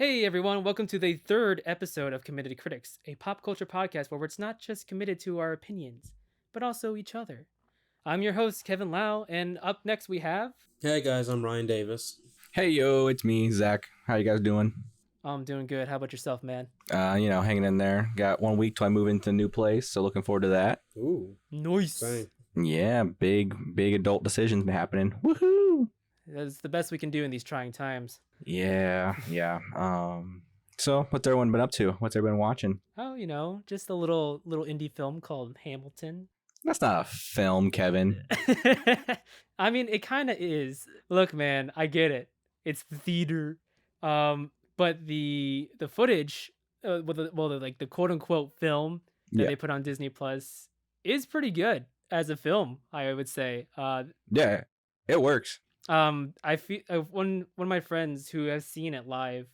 Hey everyone, welcome to the third episode of Committed Critics, a pop culture podcast where it's not just committed to our opinions, but also each other. I'm your host, Kevin Lau, and up next we have. Hey guys, I'm Ryan Davis. Hey yo, it's me, Zach. How you guys doing? I'm doing good. How about yourself, man? Hanging in there. Got 1 week till I move into a new place, so looking forward to that. Ooh, Nice. same. Yeah, big adult decisions been happening. Woohoo! That's the best we can do in these trying times. Yeah. So what's everyone been up to? What's everyone watching? Oh, just a little indie film called Hamilton. That's not a film, Kevin. I mean, it kind of is. Look, man, I get it. It's theater. But the footage, the quote unquote film that they put on Disney Plus is pretty good as a film, I would say. Yeah, it works. I feel one of my friends who has seen it live,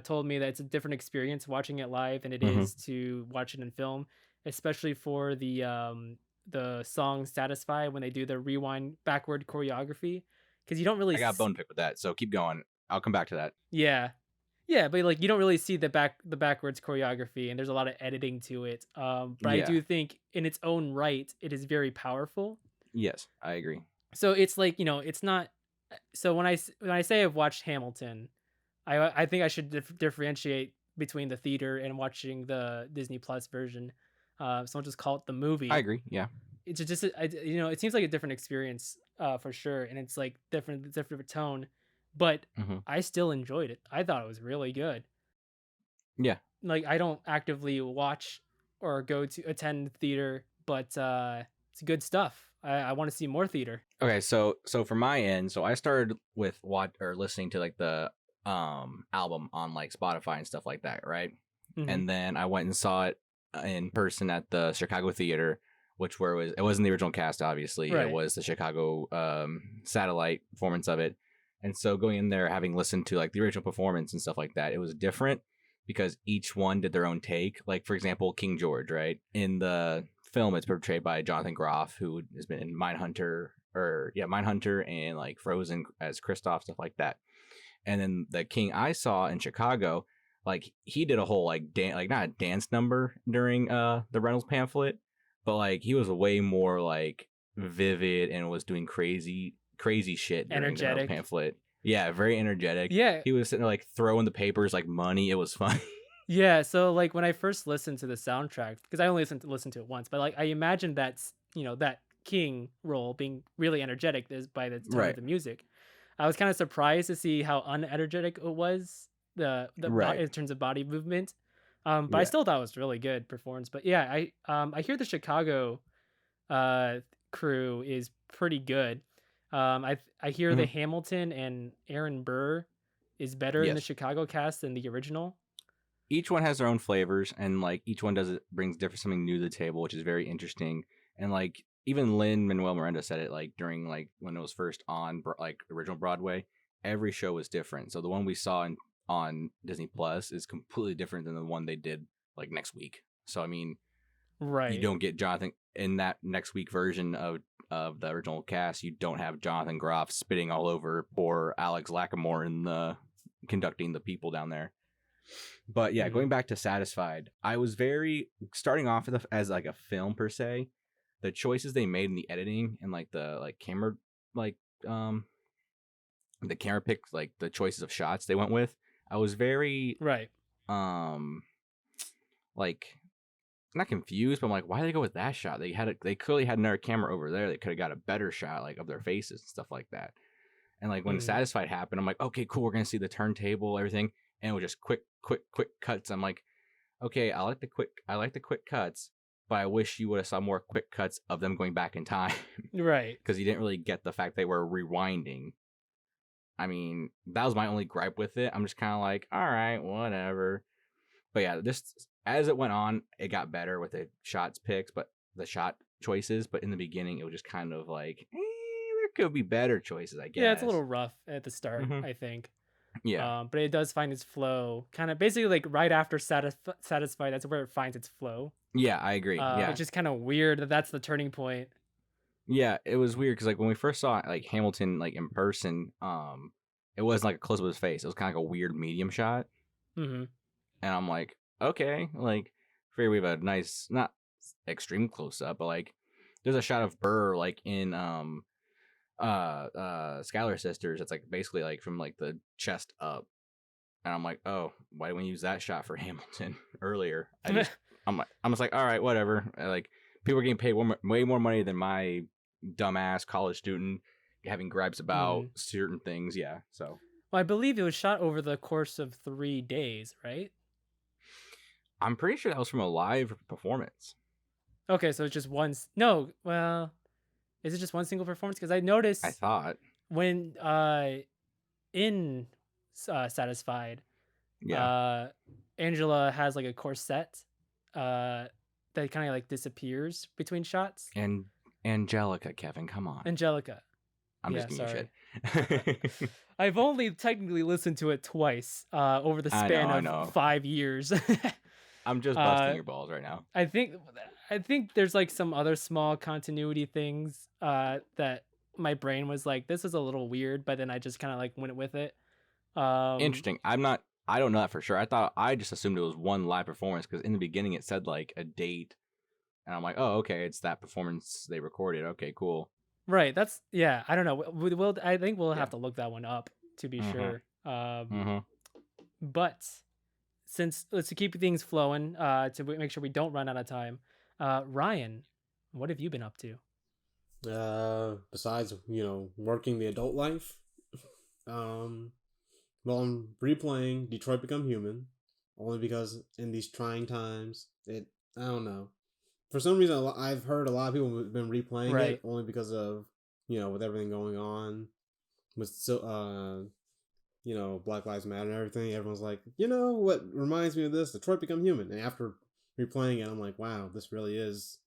told me that it's a different experience watching it live than it is to watch it in film, especially for the song "Satisfy" when they do the rewind backward choreography, because you don't really. I got bone pick with that, so keep going. I'll come back to that. Yeah, but like you don't really see the backwards choreography, and there's a lot of editing to it. But I do think in its own right, it is very powerful. Yes, I agree. So it's like, it's not. So when I say I've watched Hamilton, I think I should differentiate between the theater and watching the Disney Plus version. So I'll just call it the movie. I agree. Yeah. It's just it seems like a different experience, for sure, and it's like different tone, but I still enjoyed it. I thought it was really good. Yeah. Like I don't actively watch or go to attend theater, but it's good stuff. I want to see more theater. Okay, so for my end, so I started with listening to like the album on like Spotify and stuff like that, right? And then I went and saw it in person at the Chicago Theater, which it wasn't the original cast, obviously. Right. It was the Chicago satellite performance of it. And so going in there, having listened to like the original performance and stuff like that, it was different because each one did their own take. Like, for example, King George, right? In the film, it's portrayed by Jonathan Groff, who has been in Mindhunter and like Frozen as Kristoff, stuff like that. And then the King I saw in Chicago, like he did a whole like not a dance number during the Reynolds pamphlet, but like he was way more like vivid and was doing crazy shit during the Reynolds pamphlet. Yeah, very energetic. Yeah, he was sitting there like throwing the papers like money. It was fun. Yeah, so like when I first listened to the soundtrack, because I only listened to it once, but like I imagine that's that King role being really energetic is by the tone of the music. I was kind of surprised to see how unenergetic it was in terms of body movement. But I still thought it was really good performance. But yeah, I hear the Chicago crew is pretty good. I hear the Hamilton and Aaron Burr is better in the Chicago cast than the original. Each one has their own flavors, and like each one brings something new to the table, which is very interesting. And like even Lin-Manuel Miranda said it like during like when it was first on like original Broadway, every show was different. So the one we saw on Disney Plus is completely different than the one they did like next week. So I mean, you don't get Jonathan in that next week version of the original cast. You don't have Jonathan Groff spitting all over poor Alex Lacamoire in conducting the people down there. But yeah, going back to Satisfied, I was starting off as like a film per se. The choices they made in the editing and like the like camera like the camera picks, like the choices of shots they went with, I was very like not confused, but I'm like, why did they go with that shot? They clearly had another camera over there. They could have got a better shot like of their faces and stuff like that. And like when Satisfied happened, I'm like, okay, cool, we're gonna see the turntable, everything. And it was just quick cuts. I'm like, okay, I like the quick cuts, but I wish you would have saw more quick cuts of them going back in time. Right. Because you didn't really get the fact they were rewinding. I mean, that was my only gripe with it. I'm just kind of like, all right, whatever. But yeah, just as it went on, it got better with the shot choices. But in the beginning, it was just kind of like, there could be better choices, I guess. Yeah, it's a little rough at the start, I think. Yeah, but it does find its flow kind of basically like right after Satisfy. That's where it finds its flow. Yeah, I agree. Yeah, it's just kind of weird that's the turning point. Yeah, it was weird because like when we first saw like Hamilton like in person, it wasn't like a close up of his face. It was kind of like a weird medium shot. Mm-hmm. And I'm like, okay, like, figure we have a nice, not extreme close up, but like, there's a shot of Burr like in Skylar Sisters. It's like basically like from like the chest up, and I'm like, oh, why didn't we use that shot for Hamilton earlier? I'm just like, all right, whatever. Like, people are getting paid way more money than my dumbass college student having gripes about certain things. Yeah, so Well, I believe it was shot over the course of 3 days, right? I'm pretty sure that was from a live performance. Okay, so it's just one. No, well, is it just one single performance? Because I I noticed thought, when in Satisfied, yeah, Angela has like a corset that kind of like disappears between shots. and Angelica, Kevin, come on. Angelica. I'm Yeah, just giving sorry. you shit. I've only technically listened to it twice over the span I of know. 5 years. I'm just busting your balls right now. I think there's like some other small continuity things that my brain was like, this is a little weird, but then I just kind of like went with it. Interesting. I don't know that for sure. I just assumed it was one live performance because in the beginning it said like a date, and I'm like, oh, okay, it's that performance they recorded. Okay, cool. Right. That's yeah. I don't know. I think we'll Yeah. have to look that one up to be sure. Mm-hmm. But since let's keep things flowing to make sure we don't run out of time. Ryan, what have you been up to? Besides, working the adult life, well, I'm replaying Detroit Become Human, only because in these trying times, I don't know. For some reason, I've heard a lot of people have been replaying Right. it only because of, with everything going on with Black Lives Matter and everything. Everyone's like, what reminds me of this? Detroit Become Human. And after replaying it, I'm like, wow, this really is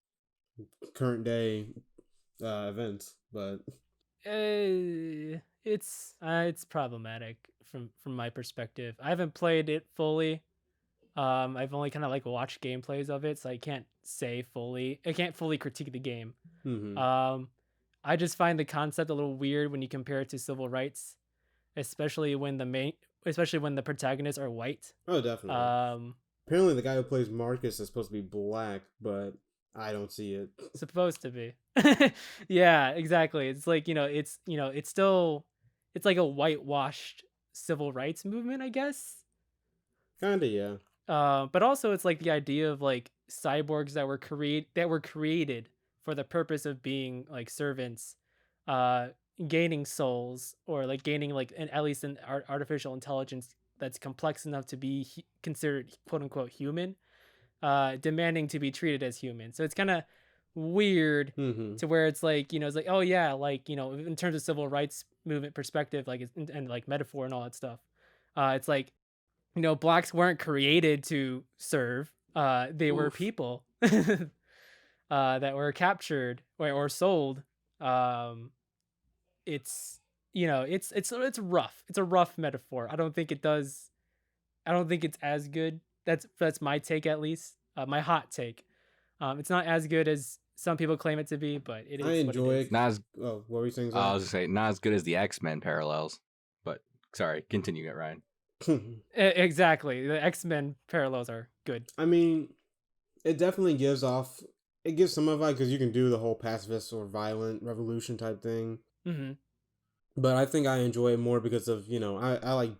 current day events. But It's problematic from my perspective. I haven't played it fully. I've only kind of like watched gameplays of it, so I can't say fully. I can't fully critique the game. mm-hmm. I just find the concept a little weird when you compare it to civil rights, especially when the protagonists are white. Oh, definitely. Apparently, the guy who plays Marcus is supposed to be black, but I don't see it. Supposed to be. Yeah, exactly. It's like, it's still it's like a whitewashed civil rights movement, I guess. Kinda, yeah. But also it's like the idea of like cyborgs that were created for the purpose of being like servants, uh, gaining souls or like gaining like at least an artificial intelligence that's complex enough to be considered quote unquote human, demanding to be treated as human. So it's kind of weird Mm-hmm. to where it's like, it's like, oh yeah, like, in terms of civil rights movement perspective, like and like metaphor and all that stuff. It's like, blacks weren't created to serve. They were Oof. people that were captured or sold. Um, it's it's rough. It's a rough metaphor. I don't think it does. I don't think it's as good. That's my take at least. My hot take. It's not as good as some people claim it to be, but it is. I enjoy what it is. it. Not as Oh, what were you saying, Zach? I was gonna say not as good as the X-Men parallels, but sorry, continue it, Ryan. Exactly. The X-Men parallels are good. I mean, it definitely gives some of it because you can do the whole pacifist or violent revolution type thing. Mm-hmm. But I think I enjoy it more because of I like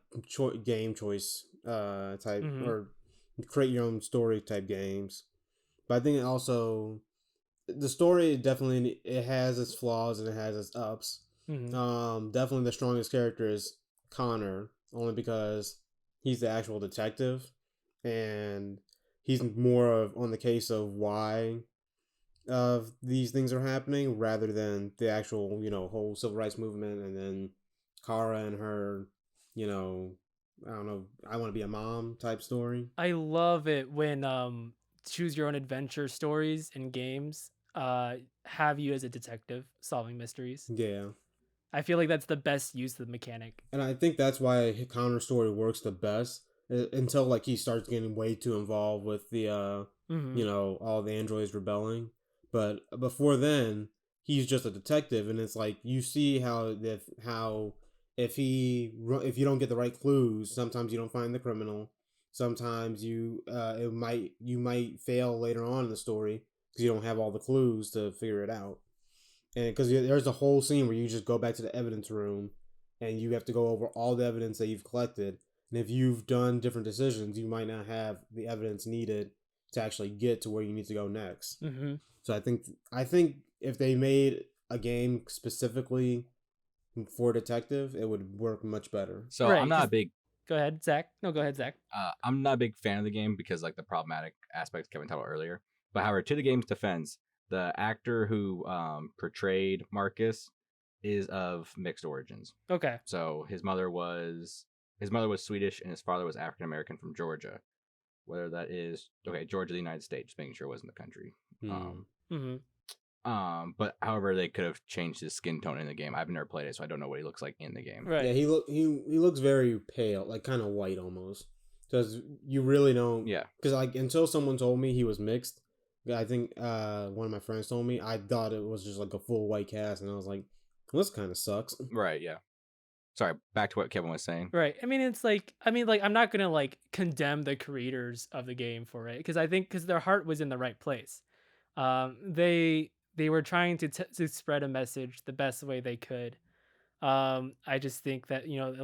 game choice type Mm-hmm. or create your own story type games. But I think it also the story definitely it has its flaws and it has its ups. Mm-hmm. Definitely the strongest character is Connor, only because he's the actual detective, and he's more of on the case of why of these things are happening rather than the actual whole civil rights movement. And then Kara and her, I don't know, I want to be a mom type story. I love it when choose your own adventure stories and games have you as a detective solving mysteries. Yeah. I feel like that's the best use of the mechanic. And I think that's why Connor's story works the best until like he starts getting way too involved with the Mm-hmm. all the androids rebelling. But before then, he's just a detective, and it's like you see how if you don't get the right clues, sometimes you don't find the criminal, sometimes you might fail later on in the story because you don't have all the clues to figure it out. And because there's a whole scene where you just go back to the evidence room and you have to go over all the evidence that you've collected. And if you've done different decisions, you might not have the evidence needed to actually get to where you need to go next. Mm-hmm. So I think if they made a game specifically for detective, it would work much better. So Right, I'm not a 'cause- big. Go ahead, Zach. No, go ahead, Zach. I'm not a big fan of the game because like the problematic aspects Kevin talked about earlier. But however, to the game's defense, the actor who portrayed Marcus is of mixed origins. Okay. So his mother was Swedish and his father was African American from Georgia. Whether that is Georgia, the United States, just making sure it wasn't the country. Mm-hmm. But however, they could have changed his skin tone in the game. I've never played it, so I don't know what he looks like in the game. Right. Yeah, he looks very pale, like kind of white almost. Because you really don't. Yeah. Because like until someone told me he was mixed, I think one of my friends told me, I thought it was just like a full white cast, and I was like, well, this kind of sucks. Right. Yeah. Sorry. Back to what Kevin was saying. Right. I mean, it's like, I'm not gonna like condemn the creators of the game for it, because I think their heart was in the right place. They were trying to spread a message the best way they could. I just think that, you know, if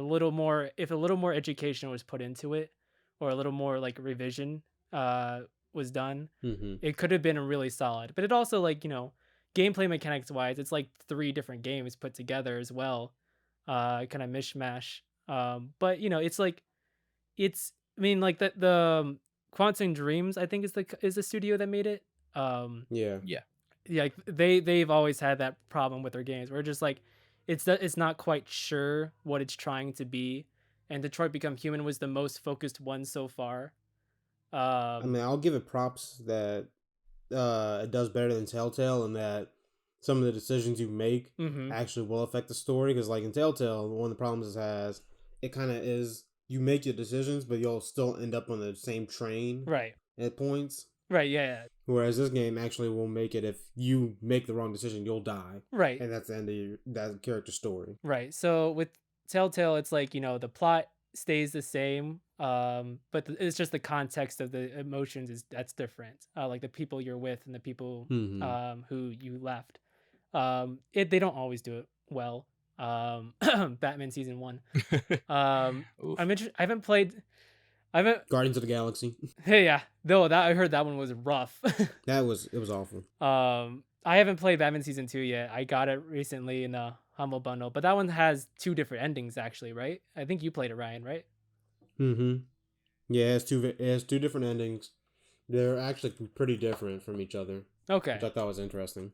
a little more education was put into it, or a little more like revision was done, Mm-hmm. it could have been really solid. But it also, like, you know, gameplay mechanics wise, it's like 3 different games put together as well, kind of mishmash. But you know, it's like, I mean, like the Quantum Dreams, I think is the studio that made it. Yeah. Yeah, like they've always had that problem with their games where just like it's not quite sure what it's trying to be, and Detroit Become Human was the most focused one so far. I mean, I'll give it props that it does better than Telltale, and that some of the decisions you make Mhm. actually will affect the story. Because like in Telltale, one of the problems it has, it kind of is you make your decisions, but you'll still end up on the same train Right. at points. Right. Yeah. Whereas this game actually will make it if you make the wrong decision, you'll die, Right. and that's the end of that character's story. Right. So with Telltale, it's like, you know, the plot stays the same, but it's just the context of the emotions that's different. Like the people you're with and the people Mm-hmm. who you left. They don't always do it well. Batman season 1. Oof. I haven't played. I haven't. Guardians of the Galaxy. Hey, yeah. Though that I heard that one was rough. It was awful. I haven't played Batman season 2 yet. I got it recently in a humble bundle, but that one has 2 different endings actually, right? I think you played it, Ryan, right? Mm-hmm. Yeah, it has two different endings. They're actually pretty different from each other, Okay, which I thought was interesting.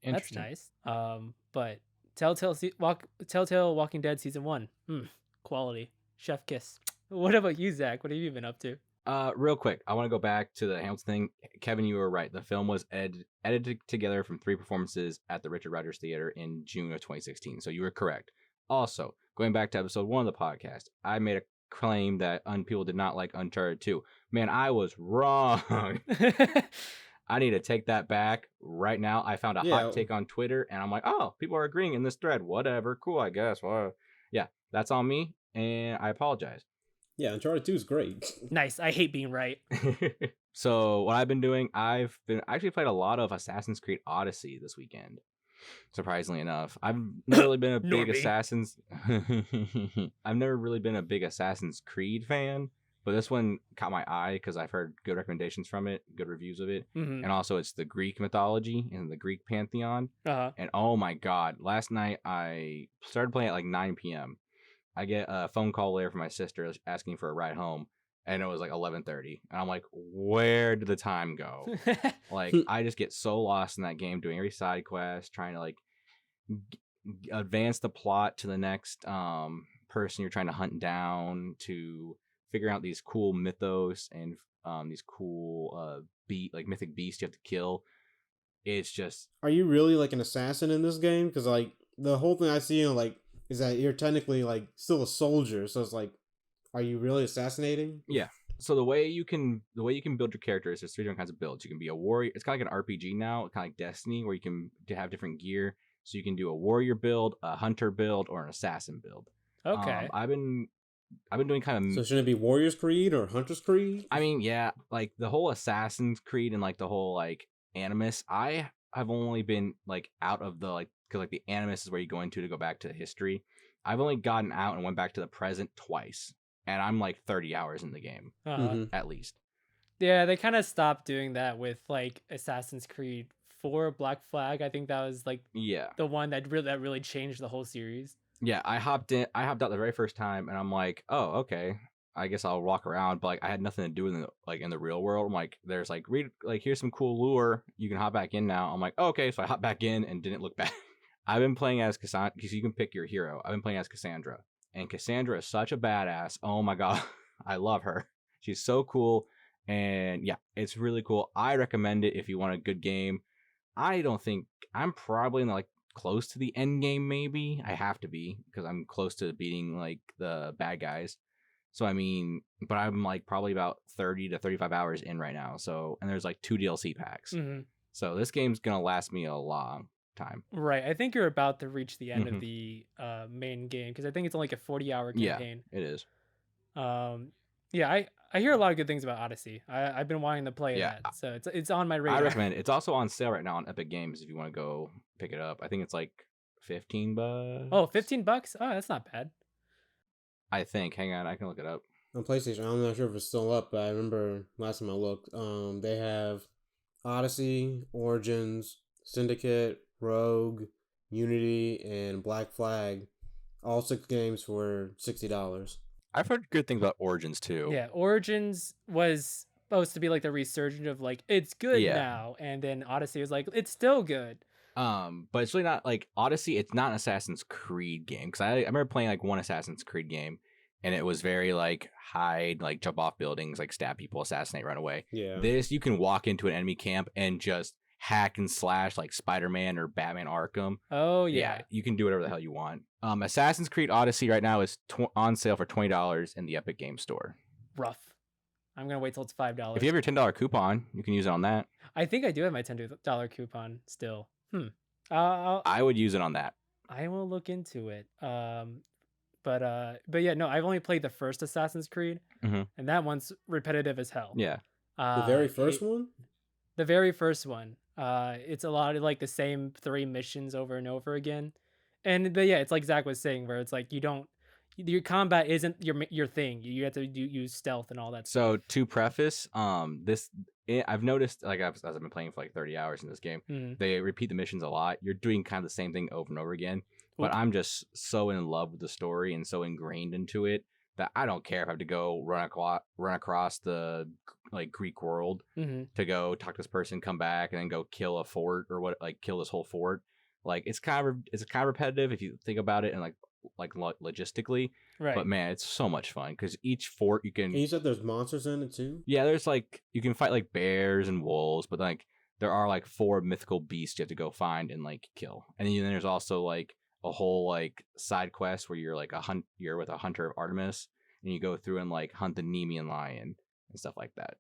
that's nice. But Telltale Walking Dead season 1, quality, chef kiss. What about you, Zach? What have you been up to? Real quick, I want to go back to the Hamilton thing. Kevin, you were right. The film was edited together from 3 performances at the Richard Rodgers Theater in June of 2016. So you were correct. Also, going back to episode 1 of the podcast, I made a claim that people did not like Uncharted 2. Man, I was wrong. I need to take that back right now. I found a hot take on Twitter, and I'm like, oh, people are agreeing in this thread. Whatever. Cool, I guess. Well, yeah, that's on me, and I apologize. Yeah, Uncharted 2 is great. Nice. I hate being right. So what I've been doing, I've actually played a lot of Assassin's Creed Odyssey this weekend. Surprisingly enough, I've never really been a big I've never really been a big Assassin's Creed fan, but this one caught my eye because I've heard good recommendations from it, good reviews of it, and also it's the Greek mythology and the Greek pantheon. And oh my god, last night I started playing at like 9 p.m. I get a phone call later from my sister asking for a ride home, and it was like 11:30, and I'm like, where did the time go? Like, I just get so lost in that game, doing every side quest, trying to like advance the plot to the next person you're trying to hunt down, to figure out these cool mythos and these cool mythic beasts you have to kill. It's just, are you really like an assassin in this game? Because like the whole thing I see, like, is that you're technically like still a soldier, so it's like, are you really assassinating? Yeah. So the way you can build your character is there's 3 different kinds of builds. You can be a warrior. It's kind of like an RPG now, kind of like Destiny, where you can have different gear. So you can do a warrior build, a hunter build, or an assassin build. Okay. I've been I've been doing kind So of. shouldn't it be Warriors Creed or Hunters Creed? I mean, yeah, like the whole Assassin's Creed and like the whole like Animus. I have only been like out of the like because like the Animus is where you go into to go back to history. I've only gotten out and went back to the present twice, and I'm like 30 hours in the game Uh-huh. at least. Yeah, they kind of stopped doing that with like Assassin's Creed 4 Black Flag. I think that was like Yeah. the one that really changed the whole series. Yeah, I hopped out the very first time, and I'm like, oh, okay. I guess I'll walk around, but like I had nothing to do in the real world. I'm like, there's like here's some cool lure. You can hop back in now. I'm like, oh, okay, so I hopped back in and didn't look back. I've been playing as Cassandra because you can pick your hero. I've been playing as Cassandra, and Cassandra is such a badass. Oh my god, I love her. She's so cool, and yeah, it's really cool. I recommend it if you want a good game. I don't think I'm probably in like close to the end game. Maybe I have to be because I'm close to beating like the bad guys. So I mean, but I'm like probably about 30 to 35 hours in right now. So and there's like 2 DLC packs. Mm-hmm. So this game's gonna last me a long time. Right. I think you're about to reach the end Mhm. of the main game because I think it's only like a 40-hour Yeah, campaign. it is. Yeah, I hear a lot of good things about Odyssey. I've been wanting to play Yeah. that, so it's on my radar. I recommend it. It's also on sale right now on Epic Games if you want to go pick it up. I think it's like $15. Oh, $15? Oh, that's not bad. I think. Hang on, I can look it up. On PlayStation, I'm not sure if it's still up, but I remember last time I looked, they have Odyssey, Origins, Syndicate, Rogue, Unity, and Black Flag. All 6 games for $60. I've heard good things about Origins too. Yeah, Origins was supposed to be like the resurgent of like it's good Yeah. now, and then Odyssey was like it's still good. But it's really not like Odyssey. It's not an Assassin's Creed game because I remember playing like one Assassin's Creed game, and it was very like hide, like jump off buildings, like stab people, assassinate, run away. Yeah. This you can walk into an enemy camp and just hack and slash like Spider-Man or Batman Arkham. Oh Yeah, yeah. you can do whatever the hell you want. Assassin's Creed Odyssey right now is on sale for $20 in the Epic Game Store. Rough. I'm gonna wait till it's $5. If you have your $10 coupon, you can use it on that. I think I do have my $10 coupon still. I would use it on that. I will look into it. But yeah, no, I've only played the first Assassin's Creed, Mhm. and that one's repetitive as hell. Yeah. The very first one? The very first one. It's a lot of like the same 3 missions over and over again, but yeah, it's like Zach was saying, where it's like your combat isn't your thing. You have to use stealth and all that. So to preface, I've noticed like as I've been playing for like 30 hours in this game, they repeat the missions a lot. You're doing kind of the same thing over and over again. But I'm just so in love with the story and so ingrained into it that I don't care if I have to go run across the like Greek world to go talk to this person, come back, and then go kill a fort or kill this whole fort. Like it's kind of repetitive if you think about it and like logistically. Right. But man, it's so much fun because each fort you can. And you said there's monsters in it too? Yeah, there's like you can fight like bears and wolves, but like there are like 4 mythical beasts you have to go find and like kill. And then there's also like a whole like side quest where you're like you're with a hunter of Artemis and you go through and like hunt the Nemean lion and stuff like that.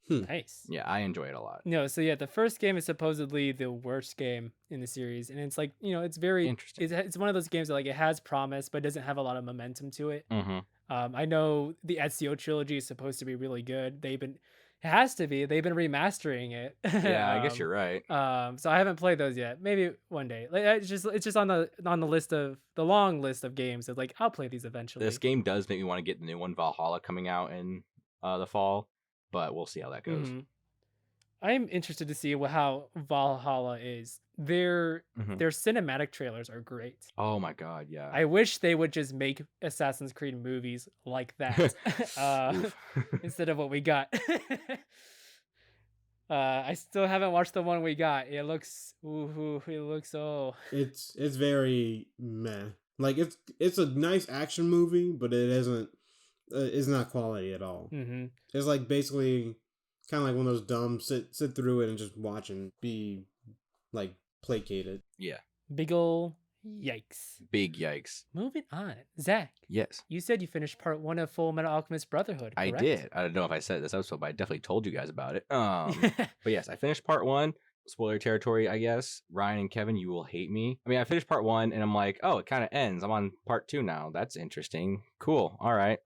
Nice. Yeah, I enjoy it a lot. No, so yeah, the first game is supposedly the worst game in the series, and it's like it's very interesting. It's one of those games that like it has promise but doesn't have a lot of momentum to it. Mm-hmm. I know the Ezio trilogy is supposed to be really good. It has to be. They've been remastering it. Yeah, I guess you're right. So I haven't played those yet. Maybe one day. Like it's just on the list of the long list of games that like I'll play these eventually. This game does make me want to get the new one, Valhalla, coming out in the fall, but we'll see how that goes. I'm interested to see how Valhalla is. Their cinematic trailers are great. Oh my god, yeah. I wish they would just make Assassin's Creed movies like that instead of what we got. I still haven't watched the one we got. It looks It's very meh. Like it's a nice action movie, but it isn't. It's not quality at all. It's like basically kind of like one of those dumb sit through it and just watch and be like placated. Yeah. Big ol' yikes. Big yikes. Moving on. Zach. Yes. You said you finished part 1 of Full Metal Alchemist Brotherhood, correct? I did. I don't know if I said this episode, but I definitely told you guys about it. But yes, I finished part 1. spoiler territory, I guess. Ryan and Kevin, you will hate me. I mean, I finished part 1 and I'm like, oh, it kind of ends. I'm on part 2 now. That's interesting. Cool. All right.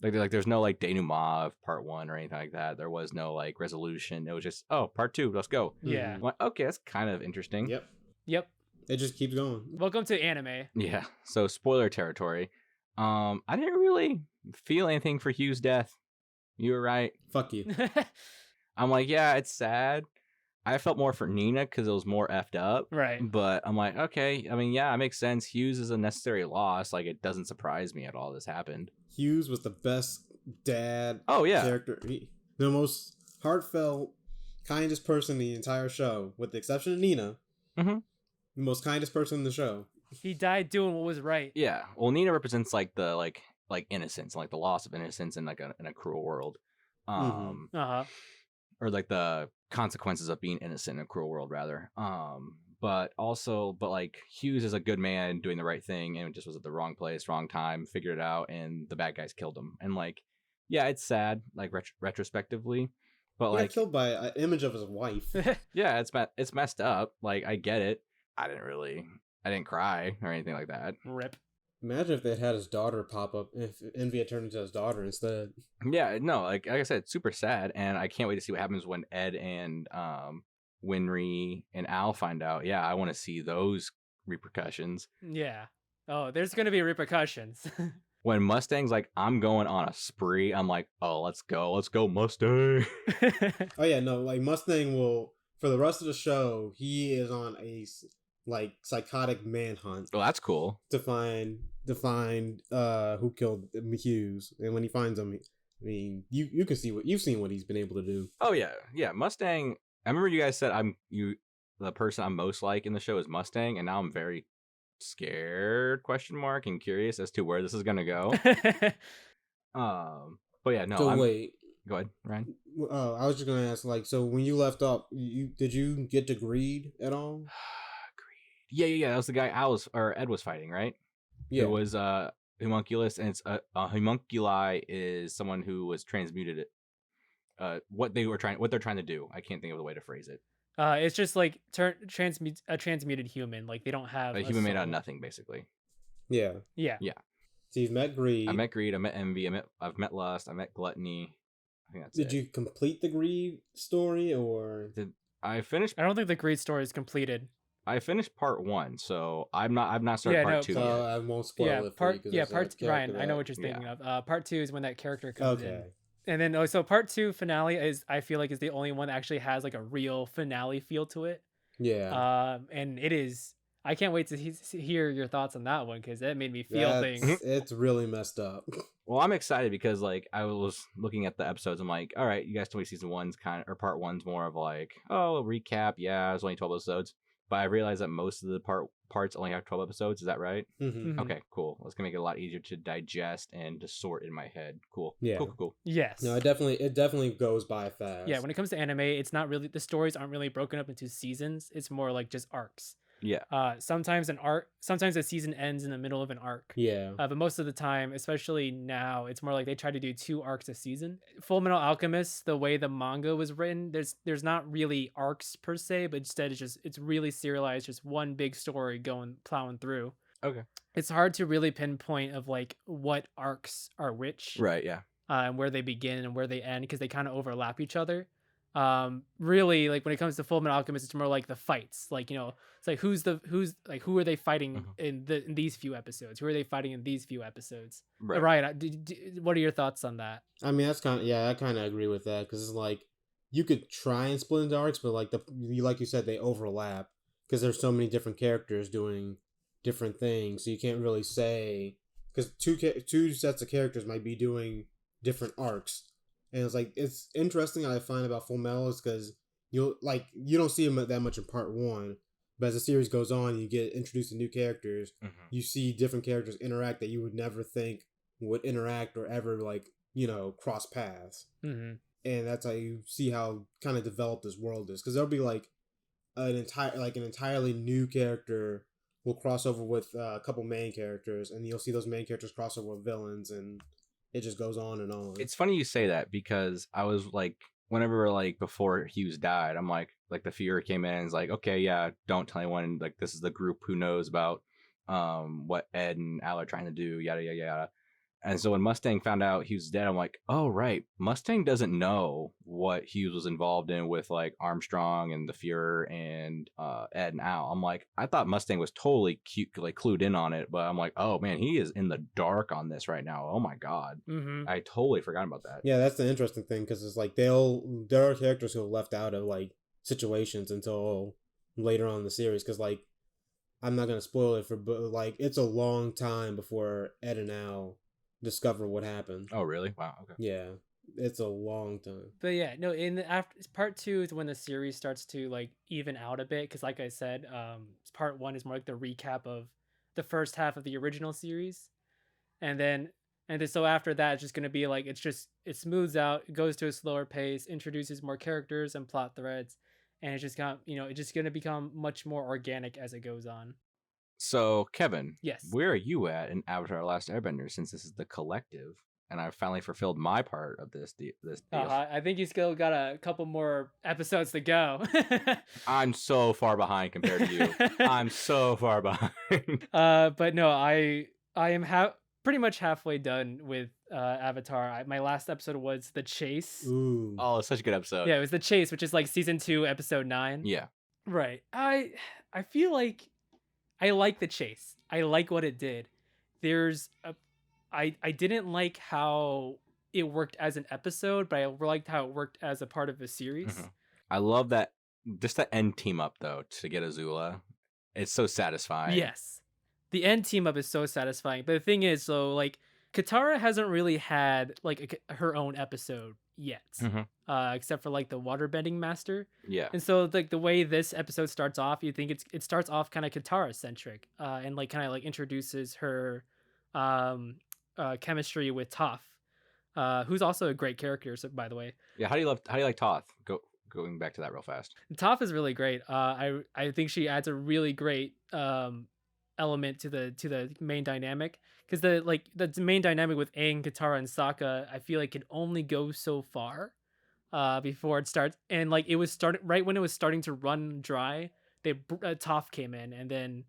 Like there's no like denouement of part 1 or anything like that. There was no like resolution. It was just, oh, part 2, let's go. Yeah. I'm like, okay, that's kind of interesting. Yep. It just keeps going. Welcome to anime. Yeah. So spoiler territory. I didn't really feel anything for Hugh's death. You were right. Fuck you. I'm like, yeah, it's sad. I felt more for Nina because it was more effed up. Right. But I'm like, okay. I mean, yeah, it makes sense. Hughes is a necessary loss. Like, it doesn't surprise me at all this happened. Hughes was the best dad character. The most heartfelt, kindest person in the entire show, with the exception of Nina. Mm-hmm. The most kindest person in the show. He died doing what was right. Yeah. Well, Nina represents like the like innocence, like the loss of innocence in like in a cruel world. Or like the consequences of being innocent in a cruel world, rather. But like Hughes is a good man doing the right thing, and just was at the wrong place, wrong time, figured it out, and the bad guys killed him. And like, yeah, it's sad, like retrospectively, but like killed by an image of his wife. Yeah, it's messed up. Like, I get it. I didn't cry or anything like that. Rip. Imagine if they had his daughter pop up, if Envy had turned into his daughter instead. Yeah, no, like I said, it's super sad, and I can't wait to see what happens when Ed and Winry and Al find out. Yeah, I want to see those repercussions. Yeah. Oh, there's going to be repercussions. When Mustang's like, I'm going on a spree, I'm like, oh, let's go Mustang. Oh yeah, no, like Mustang will, for the rest of the show, he is on a like psychotic manhunt. Oh, that's cool. To find who killed Hughes, and when he finds him, I mean, you can see you've seen what he's been able to do. Oh yeah, Mustang. I remember you guys said the person I'm most like in the show is Mustang, and now I'm very scared ? And curious as to where this is gonna go. But yeah, no. So wait, go ahead, Ryan. I was just gonna ask, like, so when you left off, did you get to Greed at all? Yeah. That was the guy Ed was fighting, right? Yeah. It was homunculus, and it's homunculi is someone who was transmuted. What they're trying to do. I can't think of the way to phrase it. It's just like a transmuted human. Like, they don't have a human made out of nothing, basically. Yeah. So you've met Greed. I met Greed. I met Envy. I've met Lust. I met Gluttony. I think that's it. Did you complete the Greed story, or I finished? I don't think the Greed story is completed. I finished part 1, so I've not started part 2 yet. I won't spoil it for you. Ryan, I know what you're thinking of. Part 2 is when that character comes in. And then, so part 2 finale I feel like is the only one that actually has like a real finale feel to it. Yeah. And it is. I can't wait to hear your thoughts on that one, because that made me feel things. It's really messed up. Well, I'm excited because like I was looking at the episodes. I'm like, all right, you guys told me season 1's or part 1's more of like, oh, recap. Yeah, it was only 12 episodes. But I realized that most of the parts only have 12 episodes. Is that right? Mm-hmm. Okay, cool. That's going to make it a lot easier to digest and to sort in my head. Cool. Yeah. Cool. Yes. No, it definitely goes by fast. Yeah, when it comes to anime, it's not really, the stories aren't really broken up into seasons. It's more like just arcs. Yeah. Sometimes a season ends in the middle of an arc. Yeah. But most of the time, especially now, it's more like they try to do 2 arcs a season. Full Metal Alchemist, the way the manga was written, there's not really arcs per se, but instead it's really serialized, just one big story plowing through. Okay. It's hard to really pinpoint of like what arcs are which. Right. Yeah. And where they begin and where they end, because they kind of overlap each other. Really, like when it comes to Full Metal Alchemist, it's more like the fights, like, it's like who are they fighting in these few episodes, who are they fighting in these few episodes, right? What are your thoughts on that? I mean, that's I kind of agree with that, because it's like you could try and split into arcs, but like you said, they overlap because there's so many different characters doing different things, so you can't really say, because two sets of characters might be doing different arcs. And it's like, it's interesting I find about Full Metal is because you don't see them that much in part 1, but as the series goes on, you get introduced to new characters. Mm-hmm. You see different characters interact that you would never think would interact or ever cross paths. Mm-hmm. And that's how you see how kind of developed this world is, because there'll be like an entirely new character will cross over with a couple main characters, and you'll see those main characters cross over with villains, and it just goes on and on. It's funny you say that, because I was like, whenever like before Hughes died, I'm like, like the Fuhrer came in and is like, okay, yeah, don't tell anyone. Like this is the group who knows about what Ed and Al are trying to do. Yada yada yada. And so when Mustang found out he was dead, I'm like, oh, right. Mustang doesn't know what Hughes was involved in with like Armstrong and the Fuhrer and Ed and Al. I'm like, I thought Mustang was totally like clued in on it, but I'm like, oh man, he is in the dark on this right now. Oh my God. Mm-hmm. I totally forgot about that. Yeah, that's the interesting thing because it's like there are characters who are left out of like situations until later on in the series because like I'm not gonna spoil it but like it's a long time before Ed and Al discover what happened. Oh really? Wow. Okay. Yeah, it's a long time. But yeah, no. In the after part 2 is when the series starts to like even out a bit because, like I said, part 1 is more like the recap of the first half of the original series, and then so after that, it's just gonna be like it smooths out, it goes to a slower pace, introduces more characters and plot threads, and it's just gonna become much more organic as it goes on. So, Kevin, Yes. where are you at in Avatar: Last Airbender? Since this is the collective, and I've finally fulfilled my part of this deal. I think you still got a couple more episodes to go. I'm so far behind compared to you. I'm so far behind. But no, I am pretty much halfway done with Avatar. My last episode was The Chase. Ooh. Oh, it's such a good episode. Yeah, it was The Chase, which is like season 2, episode 9. Yeah. Right. I feel like I like The Chase. I like what it did. I didn't like how it worked as an episode, but I liked how it worked as a part of the series. Mm-hmm. I love that. Just the end team up though to get Azula. It's so satisfying. Yes. The end team up is so satisfying. But the thing is, so like Katara hasn't really had like her own episode yet, except for like the waterbending master. Yeah. And so like the way this episode starts off, you think it starts off kind of Katara centric, and like kind of like introduces her chemistry with Toph, who's also a great character, so, by the way. Yeah. How do you like Toth? Going back to that real fast. Toph is really great. I think she adds a really great element to the main dynamic, because the main dynamic with Aang, Katara, and Sokka, I feel like can only go so far before it starts. And like it was right when it was starting to run dry, Toph came in and then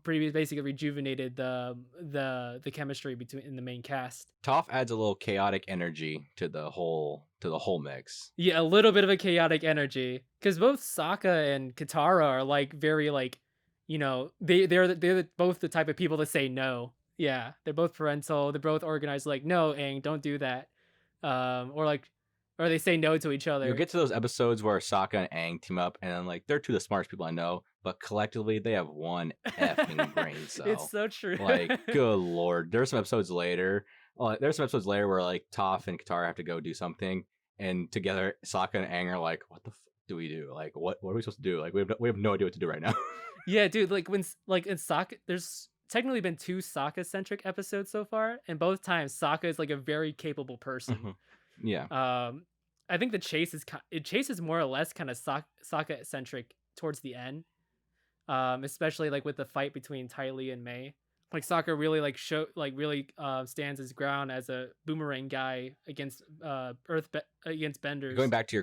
basically rejuvenated the chemistry in the main cast. Toph adds a little chaotic energy to the whole mix. Yeah, a little bit of a chaotic energy, because both Sokka and Katara are like very like, they're both the type of people to say no. Yeah, they're both parental. They're both organized. Like, no, Aang, don't do that. Or they say no to each other. You'll get to those episodes where Sokka and Aang team up, and I'm like, they're two of the smartest people I know, but collectively they have one effing brain cell. It's so true. Like, good lord. There's some episodes later where like Toph and Katara have to go do something, and together Sokka and Aang are like, what the do we do? Like, what are we supposed to do? Like, we have no idea what to do right now. Yeah, dude. Like in Sokka, there's technically been 2 Sokka centric episodes so far, and both times Sokka is like a very capable person. Yeah. I think the Chase is more or less kind of Sokka centric towards the end, especially like with the fight between Ty Lee and May. Like Sokka really stands his ground as a boomerang guy against against Benders. Going back to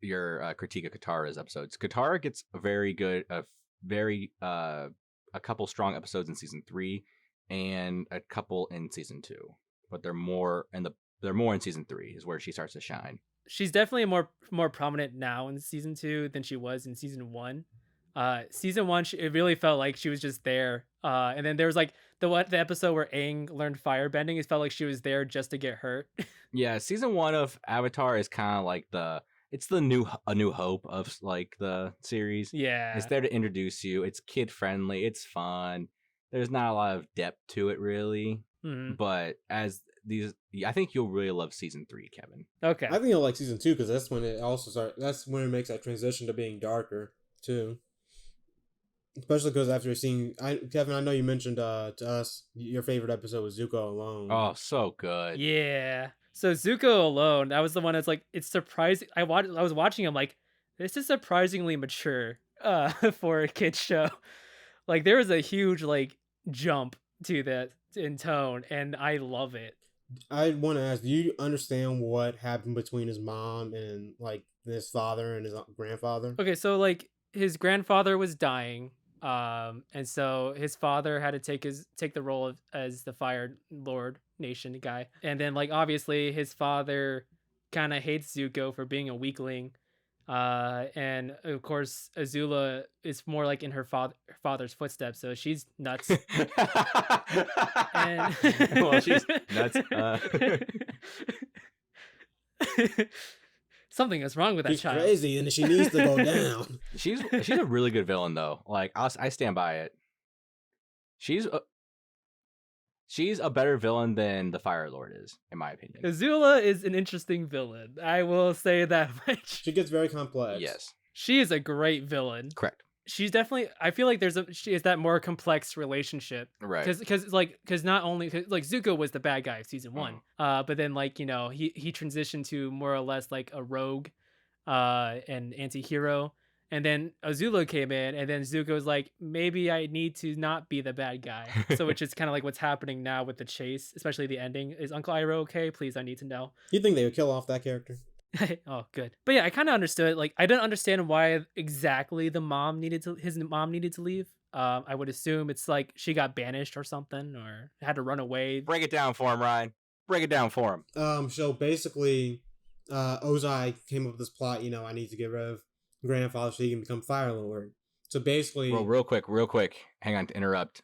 your critique of Katara's episodes, Katara gets a couple strong episodes in season 3 and a couple in season 2, but they're more in season 3 is where she starts to shine. She's definitely more prominent now in season 2 than she was in season 1. Season 1, it really felt like she was just there. And then there was like the episode where Aang learned firebending. It felt like she was there just to get hurt. Yeah, season 1 of Avatar is kind of like it's a new hope of like the series. Yeah, it's there to introduce you. It's kid friendly. It's fun. There's not a lot of depth to it really, but I think you'll really love season 3, Kevin. Okay, I think you'll like season 2 because that's when it also starts. That's when it makes that transition to being darker too. Especially because after seeing, Kevin, I know you mentioned to us your favorite episode was Zuko Alone. Oh, so good. Yeah. So Zuko Alone, that was the one that's like, it's surprising. I was watching him like, this is surprisingly mature for a kid's show. Like there was a huge like jump to that in tone, and I love it. I want to ask, do you understand what happened between his mom and like his father and his grandfather? Okay, so like his grandfather was dying, and so his father had to take the role of as the Fire Lord Nation guy, and then like obviously his father kind of hates Zuko for being a weakling, and of course Azula is more like in her father's footsteps, so she's nuts, and Well, she's nuts. something is wrong with that She's child. crazy and she needs to go down. She's a really good villain though. Like I stand by it. She's a better villain than the Fire Lord is, in my opinion. Azula is an interesting villain. I will say that much. She gets very complex. Yes, She is a great villain. correct. She's definitely. I feel like she is that more complex relationship. Right. Because not only like Zuko was the bad guy of season one, but then like he transitioned to more or less like a rogue, and anti-hero. And then Azula came in, and then Zuko was like, maybe I need to not be the bad guy. So, which is kind of like what's happening now with the chase, especially the ending. Is Uncle Iroh okay? Please, I need to know. You think they would kill off that character? Oh, good. But yeah, I kind of understood. Like, I didn't understand why exactly his mom needed to leave. I would assume it's like she got banished or something, or had to run away. Break it down for him, Ryan. Break it down for him. So basically, Ozai came up with this plot. I need to get rid of grandfather so he can become Fire Lord. So basically, Well, real quick. Hang on to interrupt.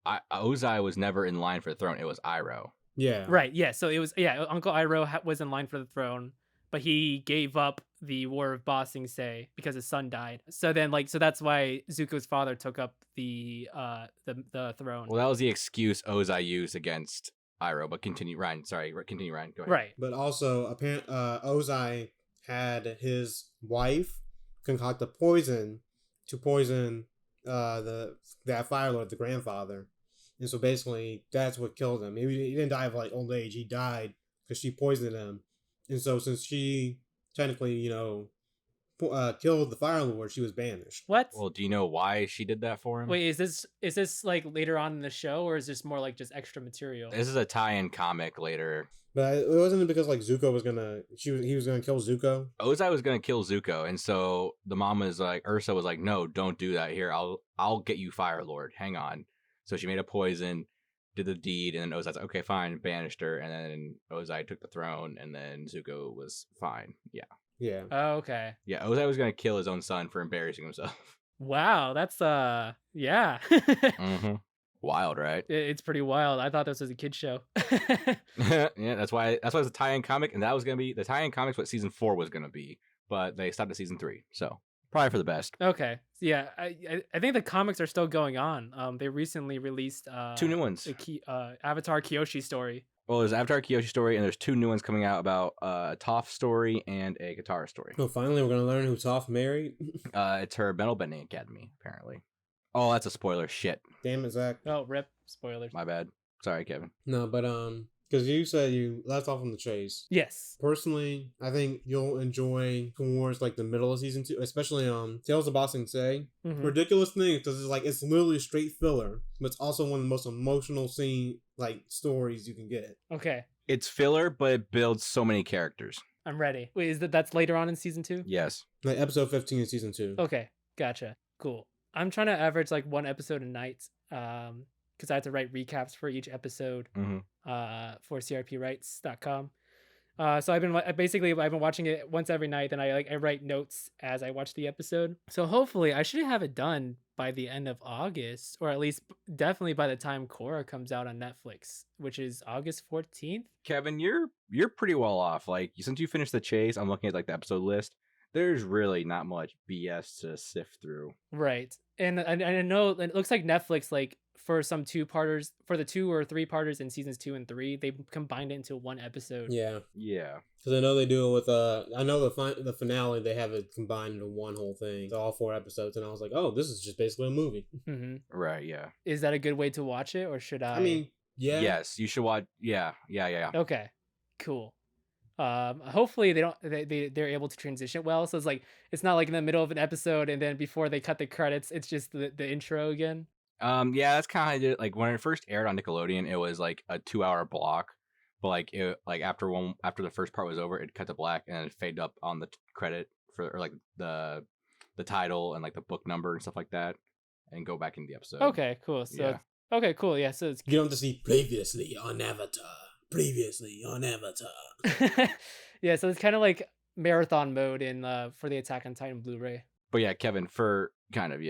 Ozai was never in line for the throne. It was Iroh. yeah, Right. Yeah. So it was. Yeah. Uncle Iroh was in line for the throne, but he gave up the War of Ba Sing Se because his son died. So then, so that's why Zuko's father took up the throne. Well, that was the excuse Ozai used against Iroh. But continue, Ryan. Sorry, continue, Ryan. Go ahead. Right. But also, Ozai had his wife concoct a poison to poison that Fire Lord, the grandfather, and so basically that's what killed him. He didn't die of like old age. He died because she poisoned him, and so since she technically killed the Fire Lord, she was banished. What? Well, do you know why she did that for him? Wait, is this like later on in the show, or is this more like just extra material? This is a tie-in comic later. But it wasn't because like Zuko was he was gonna kill Zuko. Ozai was gonna kill Zuko, and so the mom was like, Ursa was like, no, don't do that. Here, I'll get you Fire Lord. Hang on. So she made a poison, did the deed, and then Ozai's like, okay, fine, banished her, and then Ozai took the throne, and then Zuko was fine. Yeah. Yeah. Oh, okay. Yeah, Ozai was gonna kill his own son for embarrassing himself. Wow, that's yeah. Mm-hmm. Wild, right? It's pretty wild. I thought this was a kid show. Yeah, that's why it's a tie-in comic, and that was gonna be the tie-in comics. What season 4 was gonna be, but they stopped at season 3, so probably for the best. Okay, yeah, I think the comics are still going on. They recently released 2 new ones. the Avatar Kyoshi story. Well, there's Avatar Kyoshi story, and there's 2 new ones coming out about a Toph story and a Katara story. Oh, finally, we're gonna learn who Toph married. It's her Metal Bending Academy, apparently. Oh, that's a spoiler. Shit. Damn it, Zach. Oh, rip. Spoilers. My bad. Sorry, Kevin. No, but because you said you left off on the chase. Yes. Personally, I think you'll enjoy towards like the middle of season 2, especially Tales of Ba Sing Se. Mhm. Ridiculous thing because it's literally straight filler, but it's also one of the most emotional stories you can get. Okay, It's filler, but it builds so many characters. I'm ready. Wait, that's later on in season 2? Yes. Like episode 15 in season 2. Okay, gotcha. Cool. I'm trying to average like 1 episode a night, because I have to write recaps for each episode, Mhm. For crpwrites.com. So I've been watching it once every night, and I write notes as I watch the episode. So hopefully I should have it done by the end of August, or at least definitely by the time Korra comes out on Netflix, which is August 14th. Kevin, you're pretty well off. Like, since you finished the chase, I'm looking at like the episode list. There's really not much BS to sift through. Right. And I know it looks like Netflix, like for some 2-parters, for the 2 or 3-parters in seasons 2 and 3, they combined it into 1 episode. Yeah. Yeah. Because I know they do it with I know the finale they have it combined into one whole thing, so all 4 episodes, and I was like, oh, this is just basically a movie. Mm-hmm. Right. Yeah. Is that a good way to watch it, or should I? I mean, yeah. Yes, you should watch. Yeah. Okay, cool. Hopefully they're able to transition well, so it's not like in the middle of an episode and then before they cut the credits it's just the intro again. Yeah, that's kind of like when it first aired on Nickelodeon, it was like a 2-hour block. but like after the first part was over, it cut to black and it faded up on the credit for or like the title and like the book number and stuff like that, and go back into the episode. Okay, cool. So Yeah. okay, cool. Yeah, so it's You don't have to see previously on Avatar. Previously on Avatar. yeah, so it's kind of like marathon mode in for the Attack on Titan Blu-ray. But yeah, Kevin, for kind of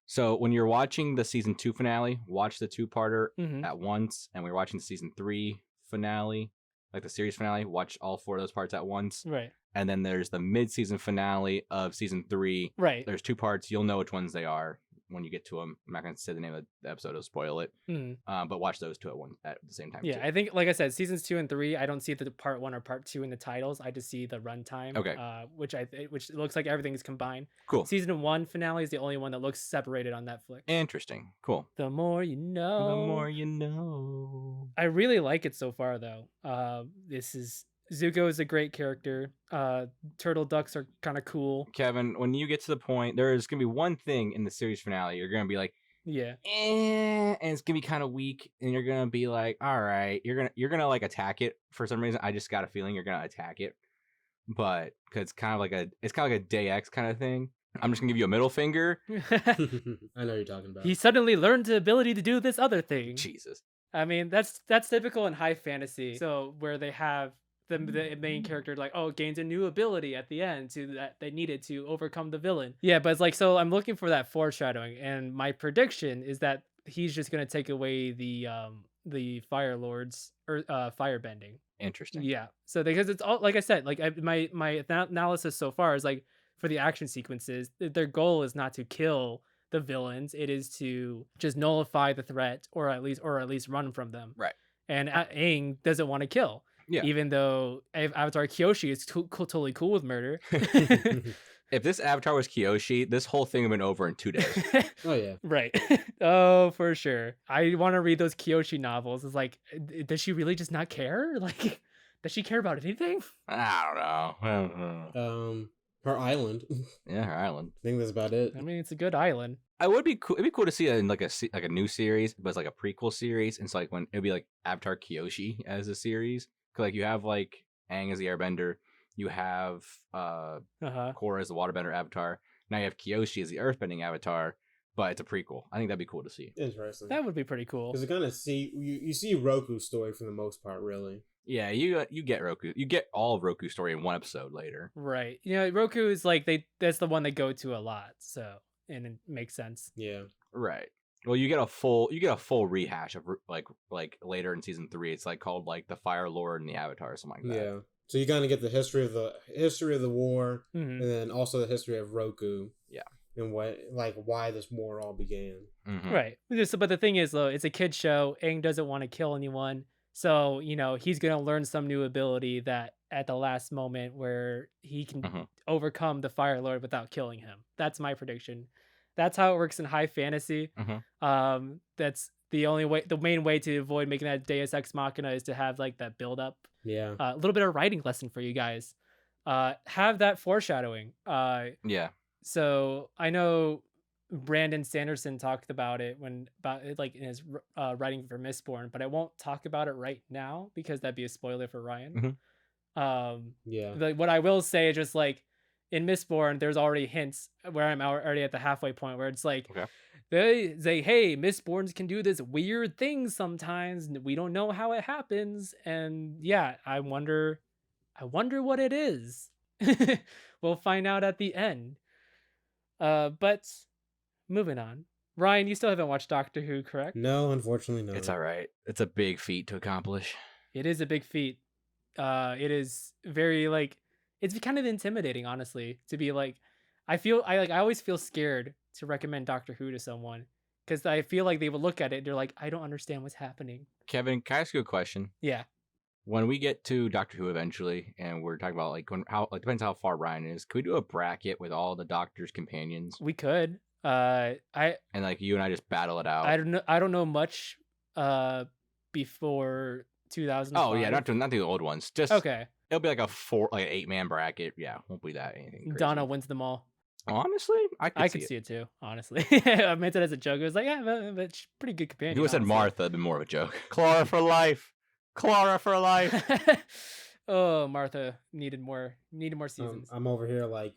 So when you're watching the season 2 finale, watch the 2-parter Mhm. at once, and when you're watching the season 3 finale, like the series finale, watch all 4 of those parts at once. Right. And then there's the mid-season finale of season 3. Right. There's 2 parts. You'll know which ones they are when you get to them. I'm not going to say the name of the episode to spoil it. Mhm. But watch those 2 at the same time. Yeah, too. I think, like I said, seasons 2 and 3, I don't see the part 1 or part 2 in the titles. I just see the runtime. Okay. Which looks like everything is combined. Cool. Season 1 finale is the only one that looks separated on Netflix. Interesting. Cool. The more you know. The more you know. I really like it so far, though. Zuko is a great character. Turtle ducks are kind of cool. Kevin, when you get to the point, there's going to be one thing in the series finale you're going to be like, yeah, and it's gonna be kind of weak, and you're gonna be like, all right, you're gonna like attack it for some reason. I just got a feeling you're gonna attack it, but because it's kind of like a Day X kind of thing. I'm just gonna give you a middle finger. I know what you're talking about. he suddenly learned the ability to do this other thing. Jesus. I mean, that's typical in high fantasy. So where they have the main character gains a new ability at the end that they needed to overcome the villain. Yeah, but it's like, so I'm looking for that foreshadowing, and my prediction is that he's just gonna take away the Fire Lord's or firebending. Interesting. Yeah. So because it's all, like I said, my analysis so far is like, for the action sequences, their goal is not to kill the villains. It is to just nullify the threat, or at least run from them. Right. And Aang doesn't want to kill. Yeah. Even though Avatar Kyoshi is totally cool with murder. If this Avatar was Kyoshi, this whole thing would have been over in 2 days. Oh yeah. Right. Oh, for sure. I want to read those Kyoshi novels. It's like, does she really just not care? Like, does she care about anything? I don't know. Her island. Yeah, her island. I think that's about it. I mean, it's a good island. It would be cool. It'd be cool to see it in like a new series, but it's like a prequel series. And it's like when it'd be like Avatar Kyoshi as a series. 'Cause like you have like Aang as the Airbender, you have Korra as the Waterbender Avatar. Now you have Kyoshi as the Earthbending Avatar, but it's a prequel. I think that'd be cool to see. Interesting. That would be pretty cool. Because you see Roku's story for the most part, really. Yeah, you get Roku. You get all of Roku's story in one episode later. Right. You know, Roku is like that's the one they go to a lot. So, and it makes sense. Yeah. Right. Well, you get a full rehash of like later in season 3. It's like called like the Fire Lord and the Avatar or something like that. Yeah. So you kind of get the history of the war, Mhm. and then also the history of Roku. Yeah. And why this war all began. Mhm. Right. But the thing is, though, it's a kid show. Aang doesn't want to kill anyone. So, you know, he's going to learn some new ability that at the last moment where he can overcome the Fire Lord without killing him. That's my prediction. That's how it works in high fantasy. That's the only way, the main way to avoid making that Deus Ex Machina is to have like that build up. Yeah. A little bit of writing lesson for you guys. Have that foreshadowing. Yeah. So I know Brandon Sanderson talked about it like in his writing for Mistborn, but I won't talk about it right now because that'd be a spoiler for Ryan. Yeah. Like what I will say is just like in Mistborn, there's already hints where I'm already at the halfway point where it's like they say, hey, Mistborns can do this weird thing sometimes. We don't know how it happens, and yeah, I wonder what it is. We'll find out at the end. But moving on. Ryan, you still haven't watched Doctor Who, correct? No, unfortunately not. It's all right. It's a big feat to accomplish. It is a big feat. It is very like, it's kind of intimidating, honestly, to be like, I always feel scared to recommend Doctor Who to someone because I feel like they will look at it and they're like, I don't understand what's happening. Kevin, can I ask you a question? Yeah. When we get to Doctor Who eventually, and we're talking about like it depends how far Ryan is. Can we do a bracket with all the Doctor's companions? We could. And like you and I just battle it out. I don't know much before 2005. Oh yeah, not the old ones. Just okay. It'll be like an 8-man bracket. Yeah, won't be that anything crazy. Donna wins them all. Honestly, I could see it too. Honestly, I meant it as a joke. It was like, yeah, but she's a pretty good companion. If you would have said Martha, it'd been more of a joke. Clara for life. Clara for life. Oh, Martha needed more seasons. I'm over here like,